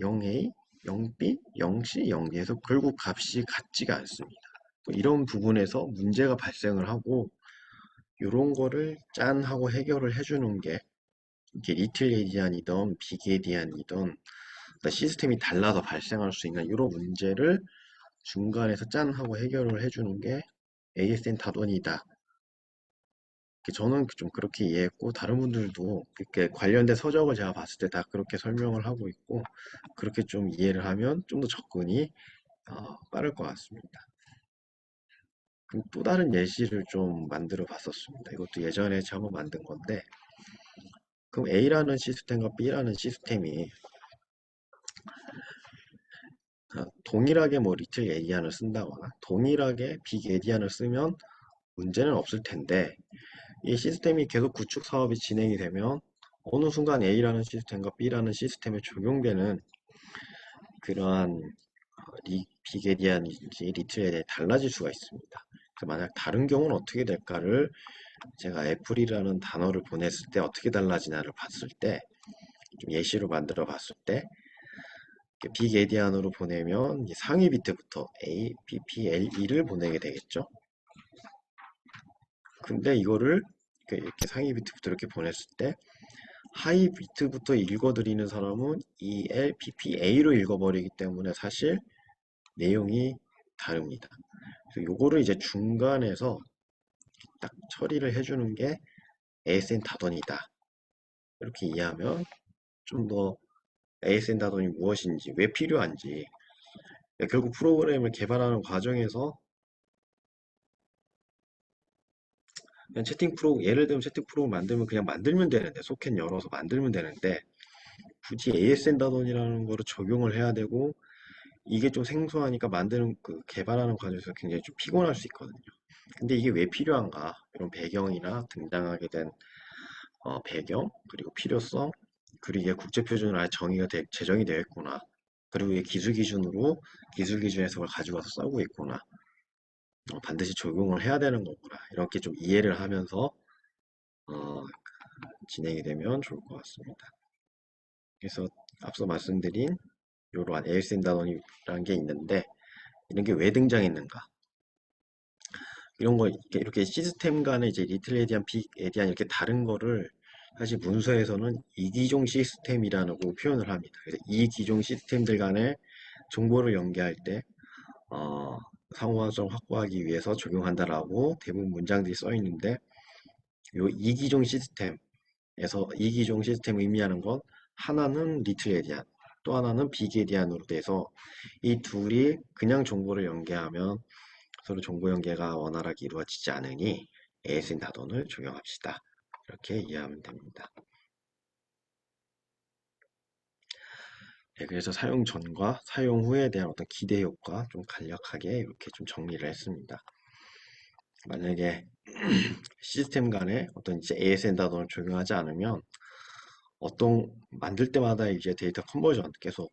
0A, 0B, 0C, 0D에서 결국 값이 같지가 않습니다. 이런 부분에서 문제가 발생을 하고, 이런 거를 짠 하고 해결을 해주는 게 이게 리틀 에디안이든 빅 에디안이든 시스템이 달라서 발생할 수 있는 이런 문제를 중간에서 짠 하고 해결을 해주는 게 ASN 다돈이다. 저는 좀 그렇게 이해했고, 다른 분들도 그렇게 관련된 서적을 제가 봤을 때 다 그렇게 설명을 하고 있고, 그렇게 좀 이해를 하면 좀 더 접근이 빠를 것 같습니다. 그리고 또 다른 예시를 좀 만들어 봤었습니다. 이것도 예전에 제가 한번 만든 건데, 그럼 A라는 시스템과 B라는 시스템이 동일하게 뭐 리틀 에디안을 쓴다거나 동일하게 빅 에디안을 쓰면 문제는 없을 텐데, 이 시스템이 계속 구축 사업이 진행이 되면 어느 순간 A라는 시스템과 B라는 시스템에 적용되는 그러한 빅 에디안인지 리틀 에디안이 달라질 수가 있습니다. 만약 다른 경우는 어떻게 될까를 제가 애플이라는 단어를 보냈을 때 어떻게 달라지나를 봤을 때, 좀 예시로 만들어 봤을 때, 빅 에디안으로 보내면 상위 비트부터 A, P, P, L, E를 보내게 되겠죠. 근데 이거를 이렇게 상위 비트부터 이렇게 보냈을 때 하위 비트부터 읽어드리는 사람은 E, L, P, P, A로 읽어버리기 때문에 사실 내용이 다릅니다. 그래서 요거를 이제 중간에서 딱 처리를 해주는 게 ASN 다돈이다. 이렇게 이해하면 좀 더 ASN 다돈이 무엇인지, 왜 필요한지, 결국 프로그램을 개발하는 과정에서 그냥 예를 들면 채팅 프로그램 만들면 그냥 만들면 되는데, 소켓 열어서 만들면 되는데, 굳이 ASN 다돈이라는 거를 적용을 해야 되고, 이게 좀 생소하니까 개발하는 과정에서 굉장히 좀 피곤할 수 있거든요. 근데 이게 왜 필요한가? 이런 배경이나 등장하게 된 배경, 그리고 필요성, 그리고 이게 국제 표준으로 아예 제정이 되어 있구나. 그리고 이게 기술 기준에서 그걸 가지고 와서 싸우고 있구나. 반드시 적용을 해야 되는 거구나. 이렇게 좀 이해를 하면서 어, 진행이 되면 좋을 것 같습니다. 그래서 앞서 말씀드린 이러한 ASN 단원이라는 게 있는데 이런 게 왜 등장했는가? 이런 거 이렇게 시스템 간의 이제 리틀 에디안, 빅 에디안 이렇게 다른 거를 사실 문서에서는 이기종 시스템이라고 표현을 합니다. 그래서 이 기종 시스템들 간에 정보를 연계할 때 어, 상호화성 확보하기 위해서 적용한다라고 대부분 문장들이 써 있는데 요 이기종 시스템에서 이기종 시스템 의미하는 건 하나는 리틀 에디안, 또 하나는 빅 에디안으로 돼서 이 둘이 그냥 정보를 연계하면 서로 정보 연계가 원활하게 이루어지지 않으니 ASN 다돈을 적용합시다. 이렇게 이해하면 됩니다. 네, 그래서 사용 전과 사용 후에 대한 어떤 기대 효과 좀 간략하게 이렇게 좀 정리를 했습니다. 만약에 시스템 간에 어떤 이제 ASN 다돈을 적용하지 않으면 어떤 만들 때마다 이제 데이터 컨버전 계속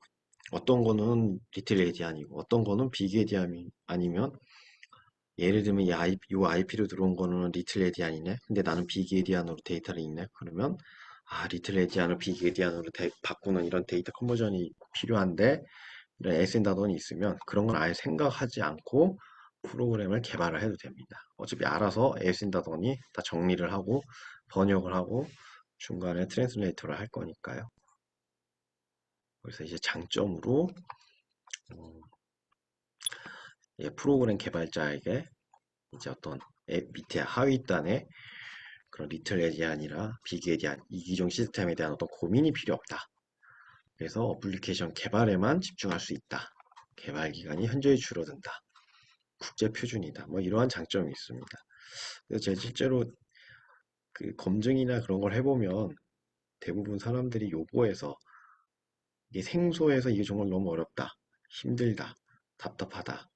어떤 거는 리틀 에디안이고 어떤 거는 빅 에디안이 아니면 예를 들면 이 IP로 들어온 거는 리틀 에디안이네. 근데 나는 빅 에디안으로 데이터를 읽네. 그러면 리틀 에디안을 빅 에디안으로 바꾸는 이런 데이터 컨버전이 필요한데 이런 SN 단원이 있으면 그런 건 아예 생각하지 않고 프로그램을 개발을 해도 됩니다. 어차피 알아서 SN 단원이 다 정리를 하고 번역을 하고 중간에 트랜스레이터를 할 거니까요. 그래서 이제 장점으로 음, 프로그램 개발자에게 이제 어떤 밑에 하위단에 그런 리틀 에디안이나 빅 에디안, 이기종 시스템에 대한 어떤 고민이 필요 없다. 그래서 어플리케이션 개발에만 집중할 수 있다. 개발 기간이 현저히 줄어든다. 국제 표준이다. 뭐 이러한 장점이 있습니다. 그래서 제가 실제로 그 검증이나 그런 걸 해보면 대부분 사람들이 요거에서 이게 생소해서 이게 정말 너무 어렵다. 힘들다. 답답하다.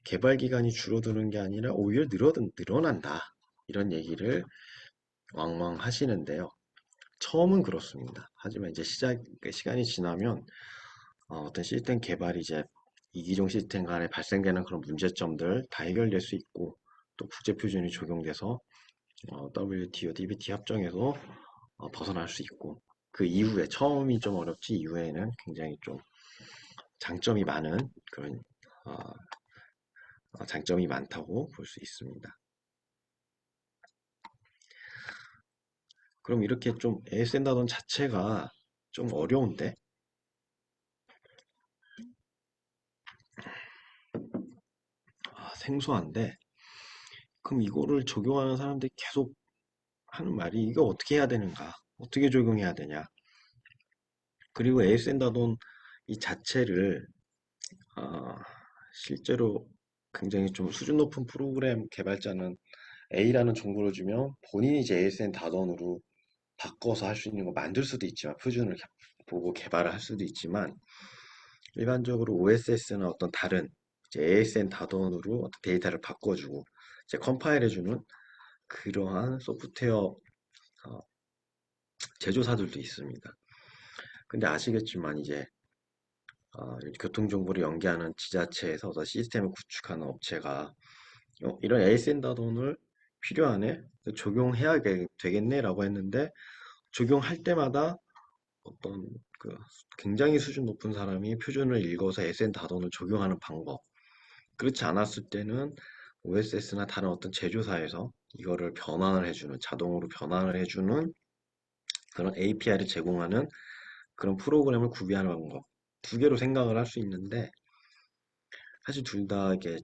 개발 기간이 줄어드는 게 아니라 오히려 늘어난다. 이런 얘기를 왕왕 하시는데요. 처음은 그렇습니다. 하지만 이제 시간이 지나면 어떤 시스템 개발이 이제 이기종 시스템 간에 발생되는 그런 문제점들 다 해결될 수 있고 또 국제 표준이 적용돼서 WTO, DBT 협정에서 벗어날 수 있고 그 이후에 처음이 좀 어렵지 이후에는 굉장히 좀 장점이 많은 그런 어, 장점이 많다고 볼 수 있습니다. 그럼 이렇게 좀 ASN 단원 자체가 좀 어려운데 생소한데 그럼 이거를 적용하는 사람들이 계속 하는 말이 이거 어떻게 해야 되는가? 어떻게 적용해야 되냐? 그리고 ASN 단원 이 자체를 어, 실제로 굉장히 좀 수준 높은 프로그램 개발자는 A라는 정보를 주면 본인이 이제 ASN 다원으로 바꿔서 할 수 있는 거 만들 수도 있지만 표준을 보고 개발을 할 수도 있지만 일반적으로 OSS나 어떤 다른 이제 ASN 다원으로 데이터를 바꿔주고 이제 컴파일해주는 그러한 소프트웨어 어, 제조사들도 있습니다. 근데 아시겠지만 이제 교통정보를 연계하는 지자체에서 시스템을 구축하는 업체가 이런 ASN 단원을 필요하네? 적용해야 되겠네? 라고 했는데 적용할 때마다 어떤 그 굉장히 수준 높은 사람이 표준을 읽어서 ASN 단원을 적용하는 방법 그렇지 않았을 때는 OSS나 다른 어떤 제조사에서 이거를 변환을 해주는 자동으로 변환을 해주는 그런 API를 제공하는 그런 프로그램을 구비하는 방법 두 개로 생각을 할 수 있는데 사실 둘 다 이게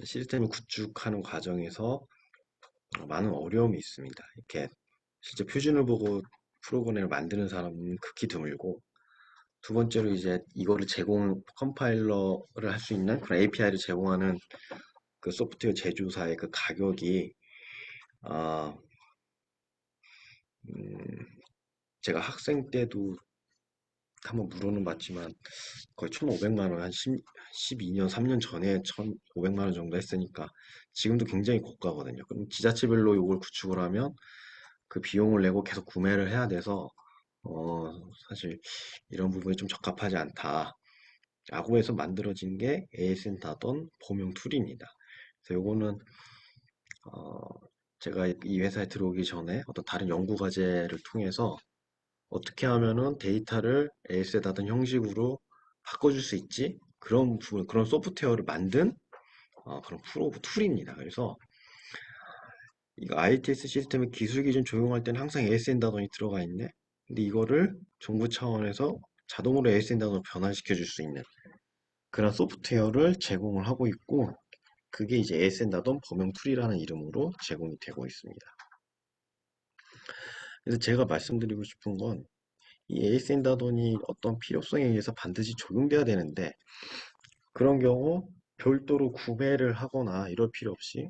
시스템을 구축하는 과정에서 많은 어려움이 있습니다. 이렇게 실제 표준을 보고 프로그램을 만드는 사람은 극히 드물고 두 번째로 이제 이거를 컴파일러를 할 수 있는 그런 API를 제공하는 그 소프트웨어 제조사의 그 가격이 아, 음, 제가 학생 때도 한번 물어는 봤지만 거의 1,500만 원, 한 12년, 3년 전에 1,500만 원 정도 했으니까 지금도 굉장히 고가거든요. 그럼 지자체별로 이걸 구축을 하면 그 비용을 내고 계속 구매를 해야 돼서 사실 이런 부분이 좀 적합하지 않다. 야구에서 만들어진 게 ASN 다던 범용 툴입니다. 그래서 요거는 어, 제가 이 회사에 들어오기 전에 어떤 다른 연구 과제를 통해서 어떻게 하면은 데이터를 AS에 닿은 형식으로 바꿔줄 수 있지? 그런 부분, 그런 소프트웨어를 만든 그런 툴입니다. 그래서 이거 ITS 시스템의 기술 기준 적용할 때는 항상 ASN 단원이 들어가 있네. 근데 이거를 정부 차원에서 자동으로 ASN 단원으로 변환시켜 줄 수 있는 그런 소프트웨어를 제공을 하고 있고, 그게 이제 ASN 단원 범용 툴이라는 이름으로 제공이 되고 있습니다. 그래서 제가 말씀드리고 싶은 건 이 ASN 단원이 어떤 필요성에 의해서 반드시 적용돼야 되는데, 그런 경우 별도로 구매를 하거나 이럴 필요 없이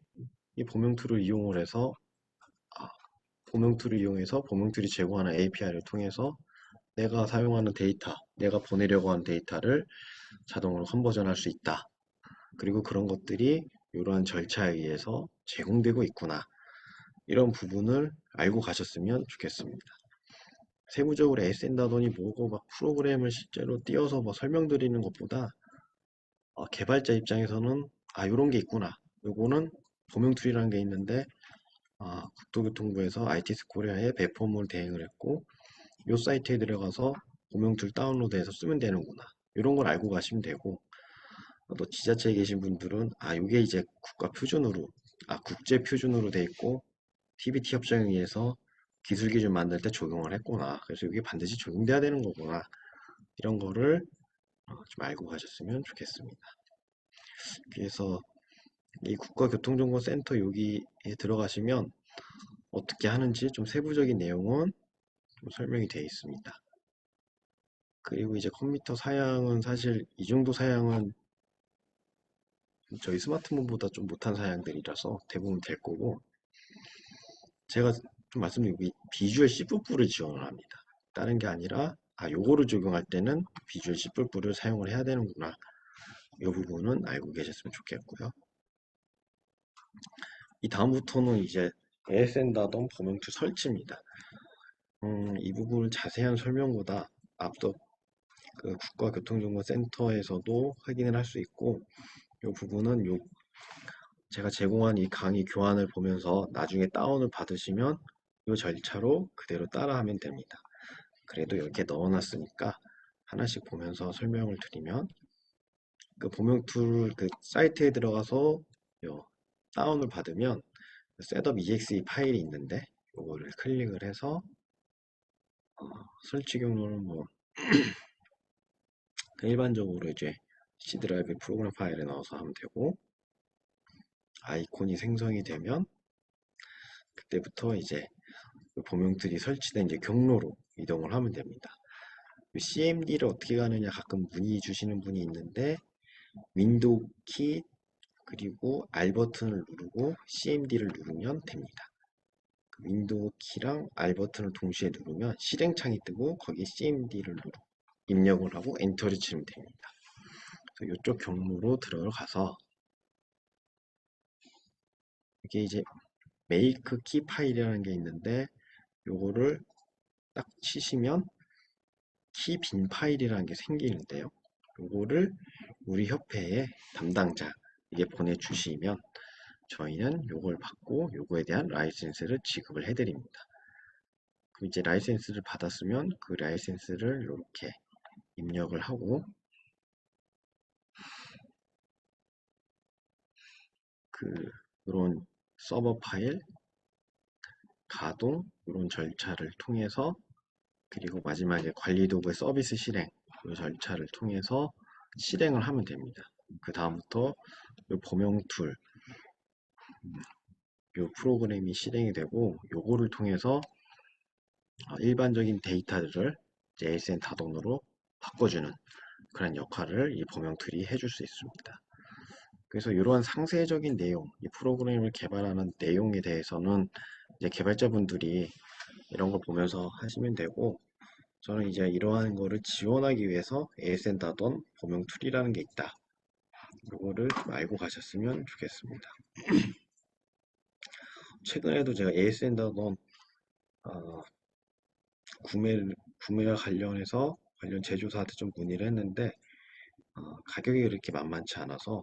이 범용 툴을 이용을 해서 아, 범용 툴을 이용해서 범용 툴이 제공하는 API를 통해서 내가 사용하는 데이터, 내가 보내려고 하는 데이터를 자동으로 컨버전할 수 있다. 그리고 그런 것들이 이러한 절차에 의해서 제공되고 있구나. 이런 부분을 알고 가셨으면 좋겠습니다. 세부적으로 에센다돈이 뭐고 막 프로그램을 실제로 띄워서 뭐 설명드리는 것보다 개발자 입장에서는 이런 게 있구나. 요거는 범용 툴이라는 게 있는데 국토교통부에서 ITS 코리아에 배포물 대행을 했고 요 사이트에 들어가서 범용 툴 다운로드해서 쓰면 되는구나. 이런 걸 알고 가시면 되고 또 지자체에 계신 분들은 요게 이제 국가 표준으로 국제 표준으로 돼 있고 TBT 협정에 의해서 기술 기준 만들 때 적용을 했구나. 그래서 이게 반드시 적용돼야 되는 거구나. 이런 거를 좀 알고 가셨으면 좋겠습니다. 그래서 이 국가교통정보센터 여기에 들어가시면 어떻게 하는지 좀 세부적인 내용은 좀 설명이 되어 있습니다. 그리고 이제 컴퓨터 사양은 사실 이 정도 사양은 저희 스마트폰보다 좀 못한 사양들이라서 대부분 될 거고, 제가 좀 말씀드린 비주얼 C++를 지원을 합니다. 다른 게 아니라 요거를 적용할 때는 비주얼 C++를 사용을 해야 되는구나. 이 부분은 알고 계셨으면 좋겠고요. 이 다음부터는 이제 ASN 다던 범용툴 설치입니다. 이 부분을 자세한 설명보다 앞서 그 국가교통정보센터에서도 확인을 할 수 있고, 이 부분은 제가 제공한 이 강의 교환을 보면서 나중에 다운을 받으시면 이 절차로 그대로 따라하면 됩니다. 그래도 이렇게 넣어놨으니까 하나씩 보면서 설명을 드리면, 그 범용 툴 사이트에 들어가서 요 다운을 받으면 셋업 exe 파일이 있는데 이거를 클릭을 해서 설치 경로는 뭐 일반적으로 이제 C 드라이브 프로그램 파일에 넣어서 하면 되고, 아이콘이 생성이 되면 그때부터 이제 범용틀이 설치된 이제 경로로 이동을 하면 됩니다. CMD를 어떻게 가느냐 가끔 문의 주시는 분이 있는데, 윈도우 키 그리고 R 버튼을 누르고 CMD를 누르면 됩니다. 윈도우 키랑 R 버튼을 동시에 누르면 실행창이 뜨고 거기에 CMD를 입력을 하고 엔터를 치면 됩니다. 이쪽 경로로 들어가서 이게 이제 메이크 키 파일이라는 게 있는데, 요거를 딱 치시면 키 빈 파일이라는 게 생기는데요. 요거를 우리 협회의 담당자에게 보내주시면 저희는 요걸 받고 요거에 대한 라이센스를 지급을 해드립니다. 그럼 이제 라이센스를 받았으면 그 라이센스를 이렇게 입력을 하고 이런 서버 파일 가동 이런 절차를 통해서, 그리고 마지막에 관리 도구의 서비스 실행 이 절차를 통해서 실행을 하면 됩니다. 그 다음부터 이 범용 툴, 이 프로그램이 실행이 되고 요거를 통해서 일반적인 데이터들을 JSON 다동으로 바꿔주는 그런 역할을 이 범용 툴이 해줄 수 있습니다. 그래서 이러한 상세적인 내용, 이 프로그램을 개발하는 내용에 대해서는 이제 개발자분들이 이런 걸 보면서 하시면 되고, 저는 이제 이러한 거를 지원하기 위해서 ASN 다던 범용 툴이라는 게 있다. 이거를 좀 알고 가셨으면 좋겠습니다. 최근에도 제가 ASN 다던 구매와 관련해서 관련 제조사한테 좀 문의를 했는데 가격이 그렇게 만만치 않아서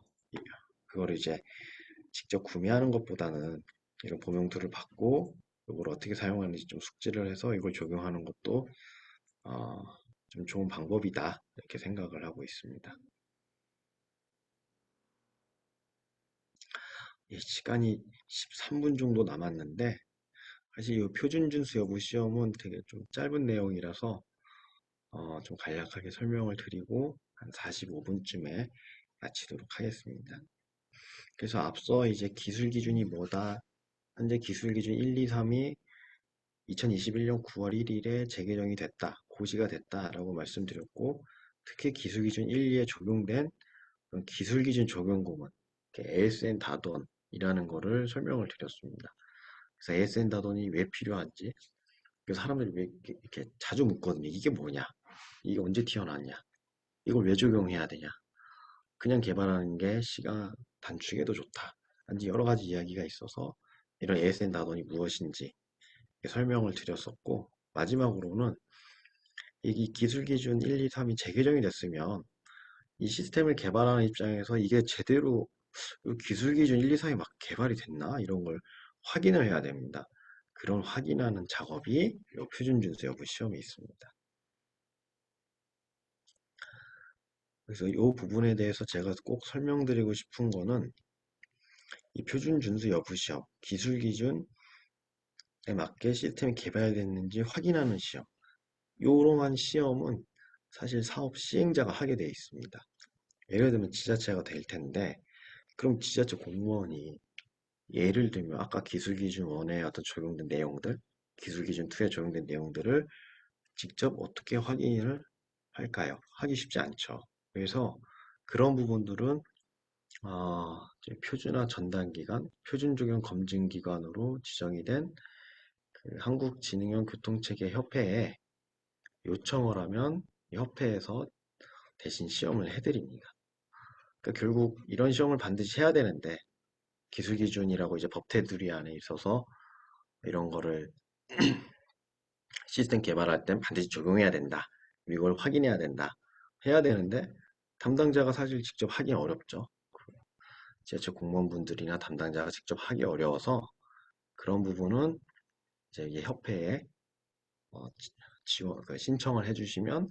그거를 이제 직접 구매하는 것보다는 이런 보명투를 받고 이걸 어떻게 사용하는지 좀 숙지를 해서 이걸 적용하는 것도 어, 좀 좋은 방법이다 이렇게 생각을 하고 있습니다. 시간이 13분 정도 남았는데 사실 이 표준준수 여부 시험은 되게 좀 짧은 내용이라서 좀 간략하게 설명을 드리고 한 45분쯤에 마치도록 하겠습니다. 그래서 앞서 이제 기술 기준이 뭐다, 현재 기술 기준 1, 2, 3이 2021년 9월 1일에 재개정이 됐다, 고시가 됐다라고 말씀드렸고, 특히 기술 기준 1, 2에 적용된 그런 기술 기준 적용고문, ASN 다돈이라는 거를 설명을 드렸습니다. 그래서 ASN 다돈이 왜 필요한지, 사람들이 왜 이렇게 자주 묻거든요. 이게 뭐냐? 이게 언제 튀어나왔냐? 이걸 왜 적용해야 되냐? 그냥 개발하는 게 시간 단축에도 좋다. 단지 여러 가지 이야기가 있어서 이런 ASN 다돈이 무엇인지 설명을 드렸었고, 마지막으로는 이 기술 기준 1, 2, 3이 재개정이 됐으면 이 시스템을 개발하는 입장에서 이게 제대로 기술 기준 1, 2, 3이 막 개발이 됐나? 이런 걸 확인을 해야 됩니다. 그런 확인하는 작업이 이 표준준수 여부 시험에 있습니다. 그래서 이 부분에 대해서 제가 꼭 설명드리고 싶은 거는 이 표준준수 여부 시험, 기술 기준에 맞게 시스템이 개발됐는지 확인하는 시험, 이러한 시험은 사실 사업 시행자가 하게 되어 있습니다. 예를 들면 지자체가 될 텐데, 그럼 지자체 공무원이 예를 들면 아까 기술기준 1에 어떤 적용된 내용들, 기술기준 2에 적용된 내용들을 직접 어떻게 확인을 할까요? 하기 쉽지 않죠. 그래서 그런 부분들은 이제 표준화 전담기관, 표준적용 검증기관으로 지정이 된 그 한국진흥원교통체계협회에 요청을 하면 협회에서 대신 시험을 해드립니다. 그러니까 결국 이런 시험을 반드시 해야 되는데 기술기준이라고 이제 법 테두리 안에 있어서 이런 거를 시스템 개발할 땐 반드시 적용해야 된다. 이걸 확인해야 된다. 해야 되는데 담당자가 사실 직접 하기 어렵죠. 지하철 공무원분들이나 담당자가 직접 하기 어려워서 그런 부분은 이제 이 협회에 지원, 신청을 해주시면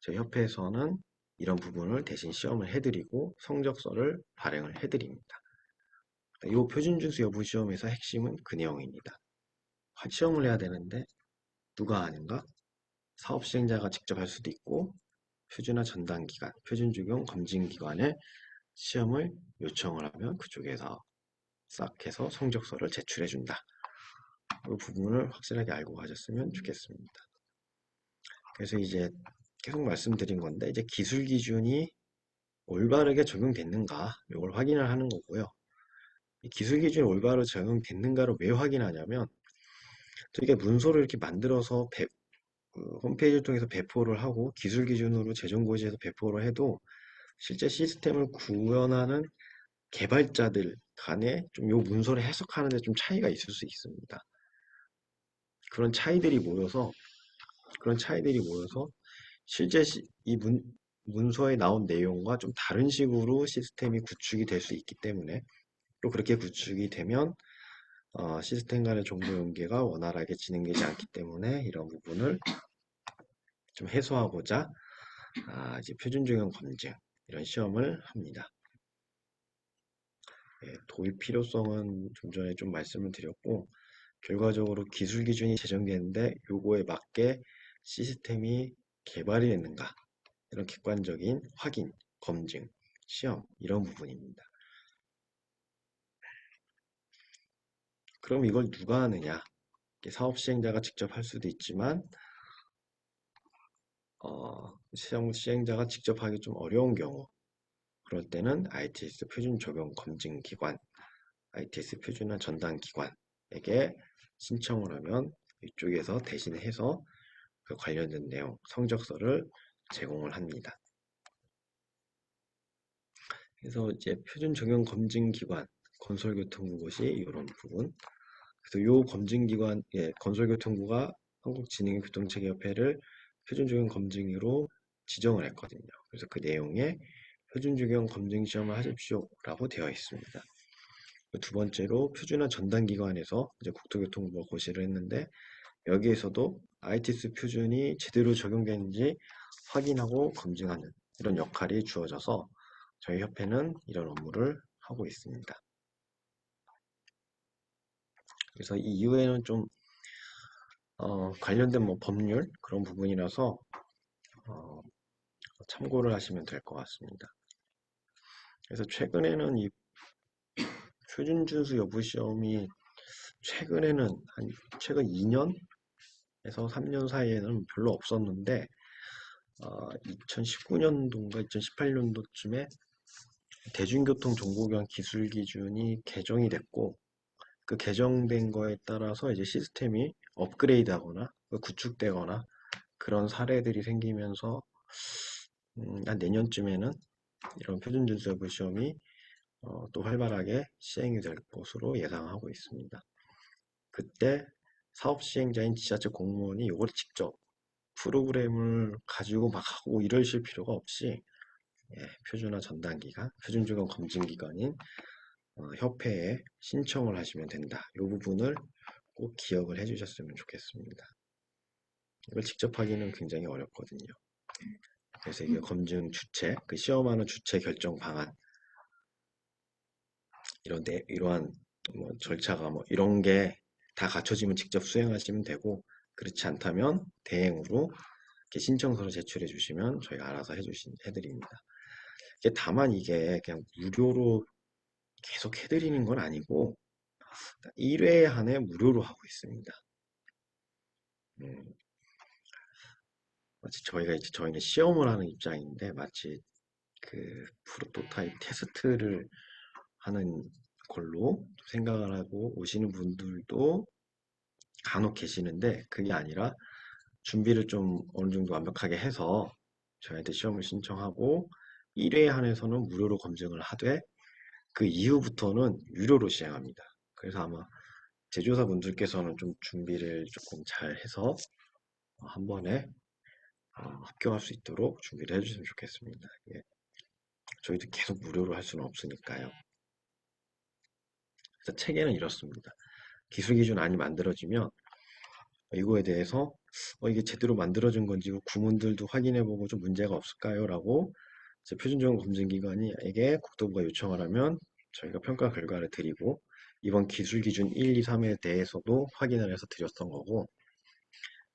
저희 협회에서는 이런 부분을 대신 시험을 해드리고 성적서를 발행을 해드립니다. 이 표준준수 여부 시험에서 핵심은 그 내용입니다. 시험을 해야 되는데 누가 하는가? 사업 시행자가 직접 할 수도 있고 표준화 전담기관, 표준적용 검증기관에 시험을 요청을 하면 그쪽에서 싹 해서 성적서를 제출해 준다. 이 부분을 확실하게 알고 가셨으면 좋겠습니다. 그래서 이제 계속 말씀드린 건데 이제 기술 기준이 올바르게 적용됐는가 이걸 확인을 하는 거고요. 이 기술 기준이 올바르게 적용됐는가를 왜 확인하냐면 저희가 문서를 이렇게 만들어서 홈페이지를 통해서 배포를 하고 기술 기준으로 재정고시에서 배포를 해도 실제 시스템을 구현하는 개발자들 간에 좀 요 문서를 해석하는 데 좀 차이가 있을 수 있습니다. 그런 차이들이 모여서 실제 이 문서에 나온 내용과 좀 다른 식으로 시스템이 구축이 될 수 있기 때문에 또 그렇게 구축이 되면 시스템 간의 정보 연계가 원활하게 진행되지 않기 때문에 이런 부분을 좀 해소하고자 이제 표준적용 검증 이런 시험을 합니다. 도입 필요성은 좀 전에 좀 말씀을 드렸고 결과적으로 기술 기준이 제정되는데 요거에 맞게 시스템이 개발이 됐는가 이런 객관적인 확인, 검증, 시험 이런 부분입니다. 그럼 이걸 누가 하느냐? 사업 시행자가 직접 할 수도 있지만 시험 시행자가 직접 하기 좀 어려운 경우 그럴 때는 ITS 표준 적용 검증 기관, ITS 표준화 전담 기관에게 신청을 하면 이쪽에서 대신해서 그 관련된 내용, 성적서를 제공을 합니다. 그래서 이제 표준 적용 검증 기관, 건설교통부고시 이런 부분. 그래서 요 검증 기관, 건설교통부가 한국진흥교통체계협회를 표준 적용 검증으로 지정을 했거든요. 그래서 그 내용에 표준주경 검증 시험을 하십시오라고 되어 있습니다. 두 번째로 표준화 전담기관에서 이제 국토교통부가 고시를 했는데 여기에서도 ITS 표준이 제대로 적용되는지 확인하고 검증하는 이런 역할이 주어져서 저희 협회는 이런 업무를 하고 있습니다. 그래서 이 이후에는 좀 관련된 뭐 법률 그런 부분이라서 어, 참고를 하시면 될 것 같습니다. 그래서 최근에는 이 표준준수 여부 시험이 최근에는 최근 2년에서 3년 사이에는 별로 없었는데 2019년도인가 2018년도쯤에 대중교통 정보교환 기술 기준이 개정이 됐고 그 개정된 거에 따라서 이제 시스템이 업그레이드하거나 구축되거나 그런 사례들이 생기면서 한 내년쯤에는 이런 표준준수여부 시험이 또 활발하게 시행이 될 것으로 예상하고 있습니다. 그때 사업 시행자인 지자체 공무원이 이걸 직접 프로그램을 가지고 막 하고 이러실 필요가 없이 표준화 전담기관, 표준주경 검증기관인 협회에 신청을 하시면 된다. 이 부분을 꼭 기억을 해주셨으면 좋겠습니다. 이걸 직접 하기는 굉장히 어렵거든요. 그래서 이게 검증 주체, 그 시험하는 주체 결정 방안, 이러한 뭐 절차가 뭐 이런 게 다 갖춰지면 직접 수행하시면 되고 그렇지 않다면 대행으로 이렇게 신청서를 제출해 주시면 저희가 알아서 해드립니다. 다만 이게 그냥 무료로 계속 해드리는 건 아니고 1회 한해 무료로 하고 있습니다. 마치 저희는 시험을 하는 입장인데 마치 그 프로토타입 테스트를 하는 걸로 생각을 하고 오시는 분들도 간혹 계시는데 그게 아니라 준비를 좀 어느 정도 완벽하게 해서 저희한테 시험을 신청하고 1회 한해서는 무료로 검증을 하되 그 이후부터는 유료로 시행합니다. 그래서 아마 제조사분들께서는 좀 준비를 조금 잘 해서 한 번에 합격할 수 있도록 준비를 해주시면 좋겠습니다. 예. 저희도 계속 무료로 할 수는 없으니까요. 그래서 체계는 이렇습니다. 기술 기준안이 만들어지면 이거에 대해서 이게 제대로 만들어진 건지 구문들도 확인해보고 좀 문제가 없을까요? 라고 표준적인 검증기관에게 국토부가 요청을 하면 저희가 평가 결과를 드리고 이번 기술 기준 1, 2, 3에 대해서도 확인을 해서 드렸던 거고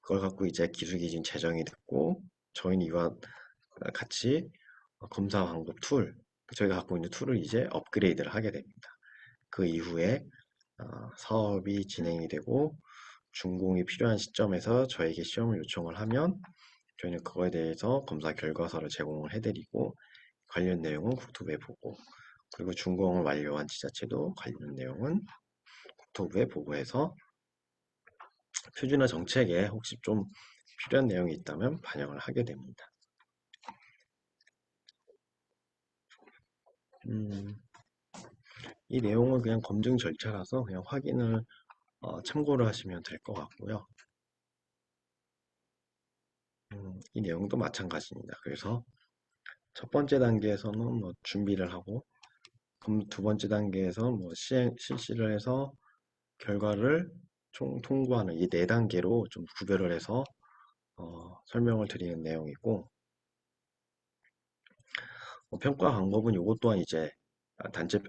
그걸 갖고 이제 기술 기준 제정이 됐고 저희는 이와 같이 검사 방법 툴 저희가 갖고 있는 툴을 이제 업그레이드를 하게 됩니다. 그 이후에 사업이 진행이 되고 준공이 필요한 시점에서 저에게 시험을 요청을 하면 저희는 그거에 대해서 검사 결과서를 제공을 해드리고 관련 내용은 국토부에 보고 그리고 준공을 완료한 지자체도 관련 내용은 국토부에 보고해서 표준화 정책에 혹시 좀 필요한 내용이 있다면 반영을 하게 됩니다. 이 내용은 그냥 검증 절차라서 그냥 확인을 참고를 하시면 될 것 같고요. 이 내용도 마찬가지입니다. 그래서 첫 번째 단계에서는 뭐 준비를 하고 두 번째 단계에서 뭐 실시를 해서 결과를 총 통보하는 이 네 단계로 좀 구별을 해서 설명을 드리는 내용이고 평가 방법은 이것 또한 이제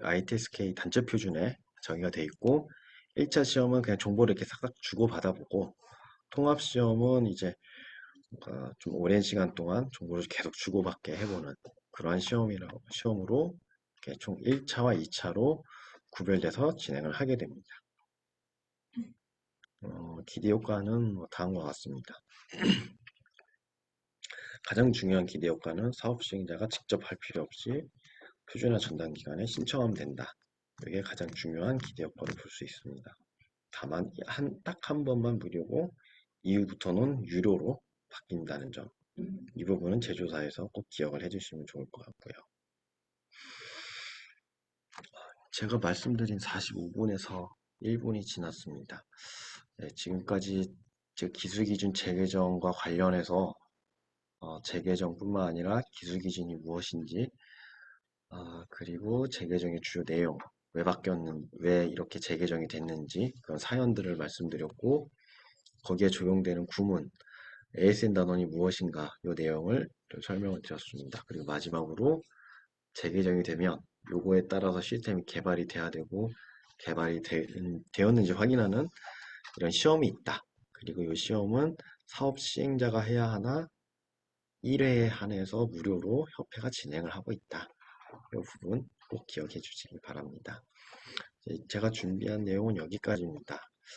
ITSK 단체 표준에 정의가 돼 있고 1차 시험은 그냥 정보를 이렇게 싹싹 주고받아보고 통합 시험은 이제 좀 오랜 시간 동안 정보를 계속 주고받게 해보는 그러한 시험으로 이렇게 총 1차와 2차로 구별돼서 진행을 하게 됩니다. 기대 효과는 다음과 같습니다. 가장 중요한 기대 효과는 사업 시행자가 직접 할 필요 없이 표준화 전담 기관에 신청하면 된다. 이게 가장 중요한 기대 효과로 볼 수 있습니다. 다만 딱 한 번만 무료고 이후부터는 유료로 바뀐다는 점. 이 부분은 제조사에서 꼭 기억을 해주시면 좋을 것 같고요. 제가 말씀드린 45분에서 1분이 지났습니다. 네, 지금까지 기술기준 재개정과 관련해서 재개정뿐만 아니라 기술기준이 무엇인지 그리고 재개정의 주요 내용, 왜 이렇게 재개정이 됐는지 그런 사연들을 말씀드렸고, 거기에 적용되는 구문, ASN 단원이 무엇인가 이 내용을 좀 설명을 드렸습니다. 그리고 마지막으로 재개정이 되면 요거에 따라서 시스템이 개발이 돼야 되고 되었는지 확인하는 이런 시험이 있다. 그리고 이 시험은 사업 시행자가 해야 하나 1회에 한해서 무료로 협회가 진행을 하고 있다. 이 부분 꼭 기억해 주시기 바랍니다. 제가 준비한 내용은 여기까지입니다.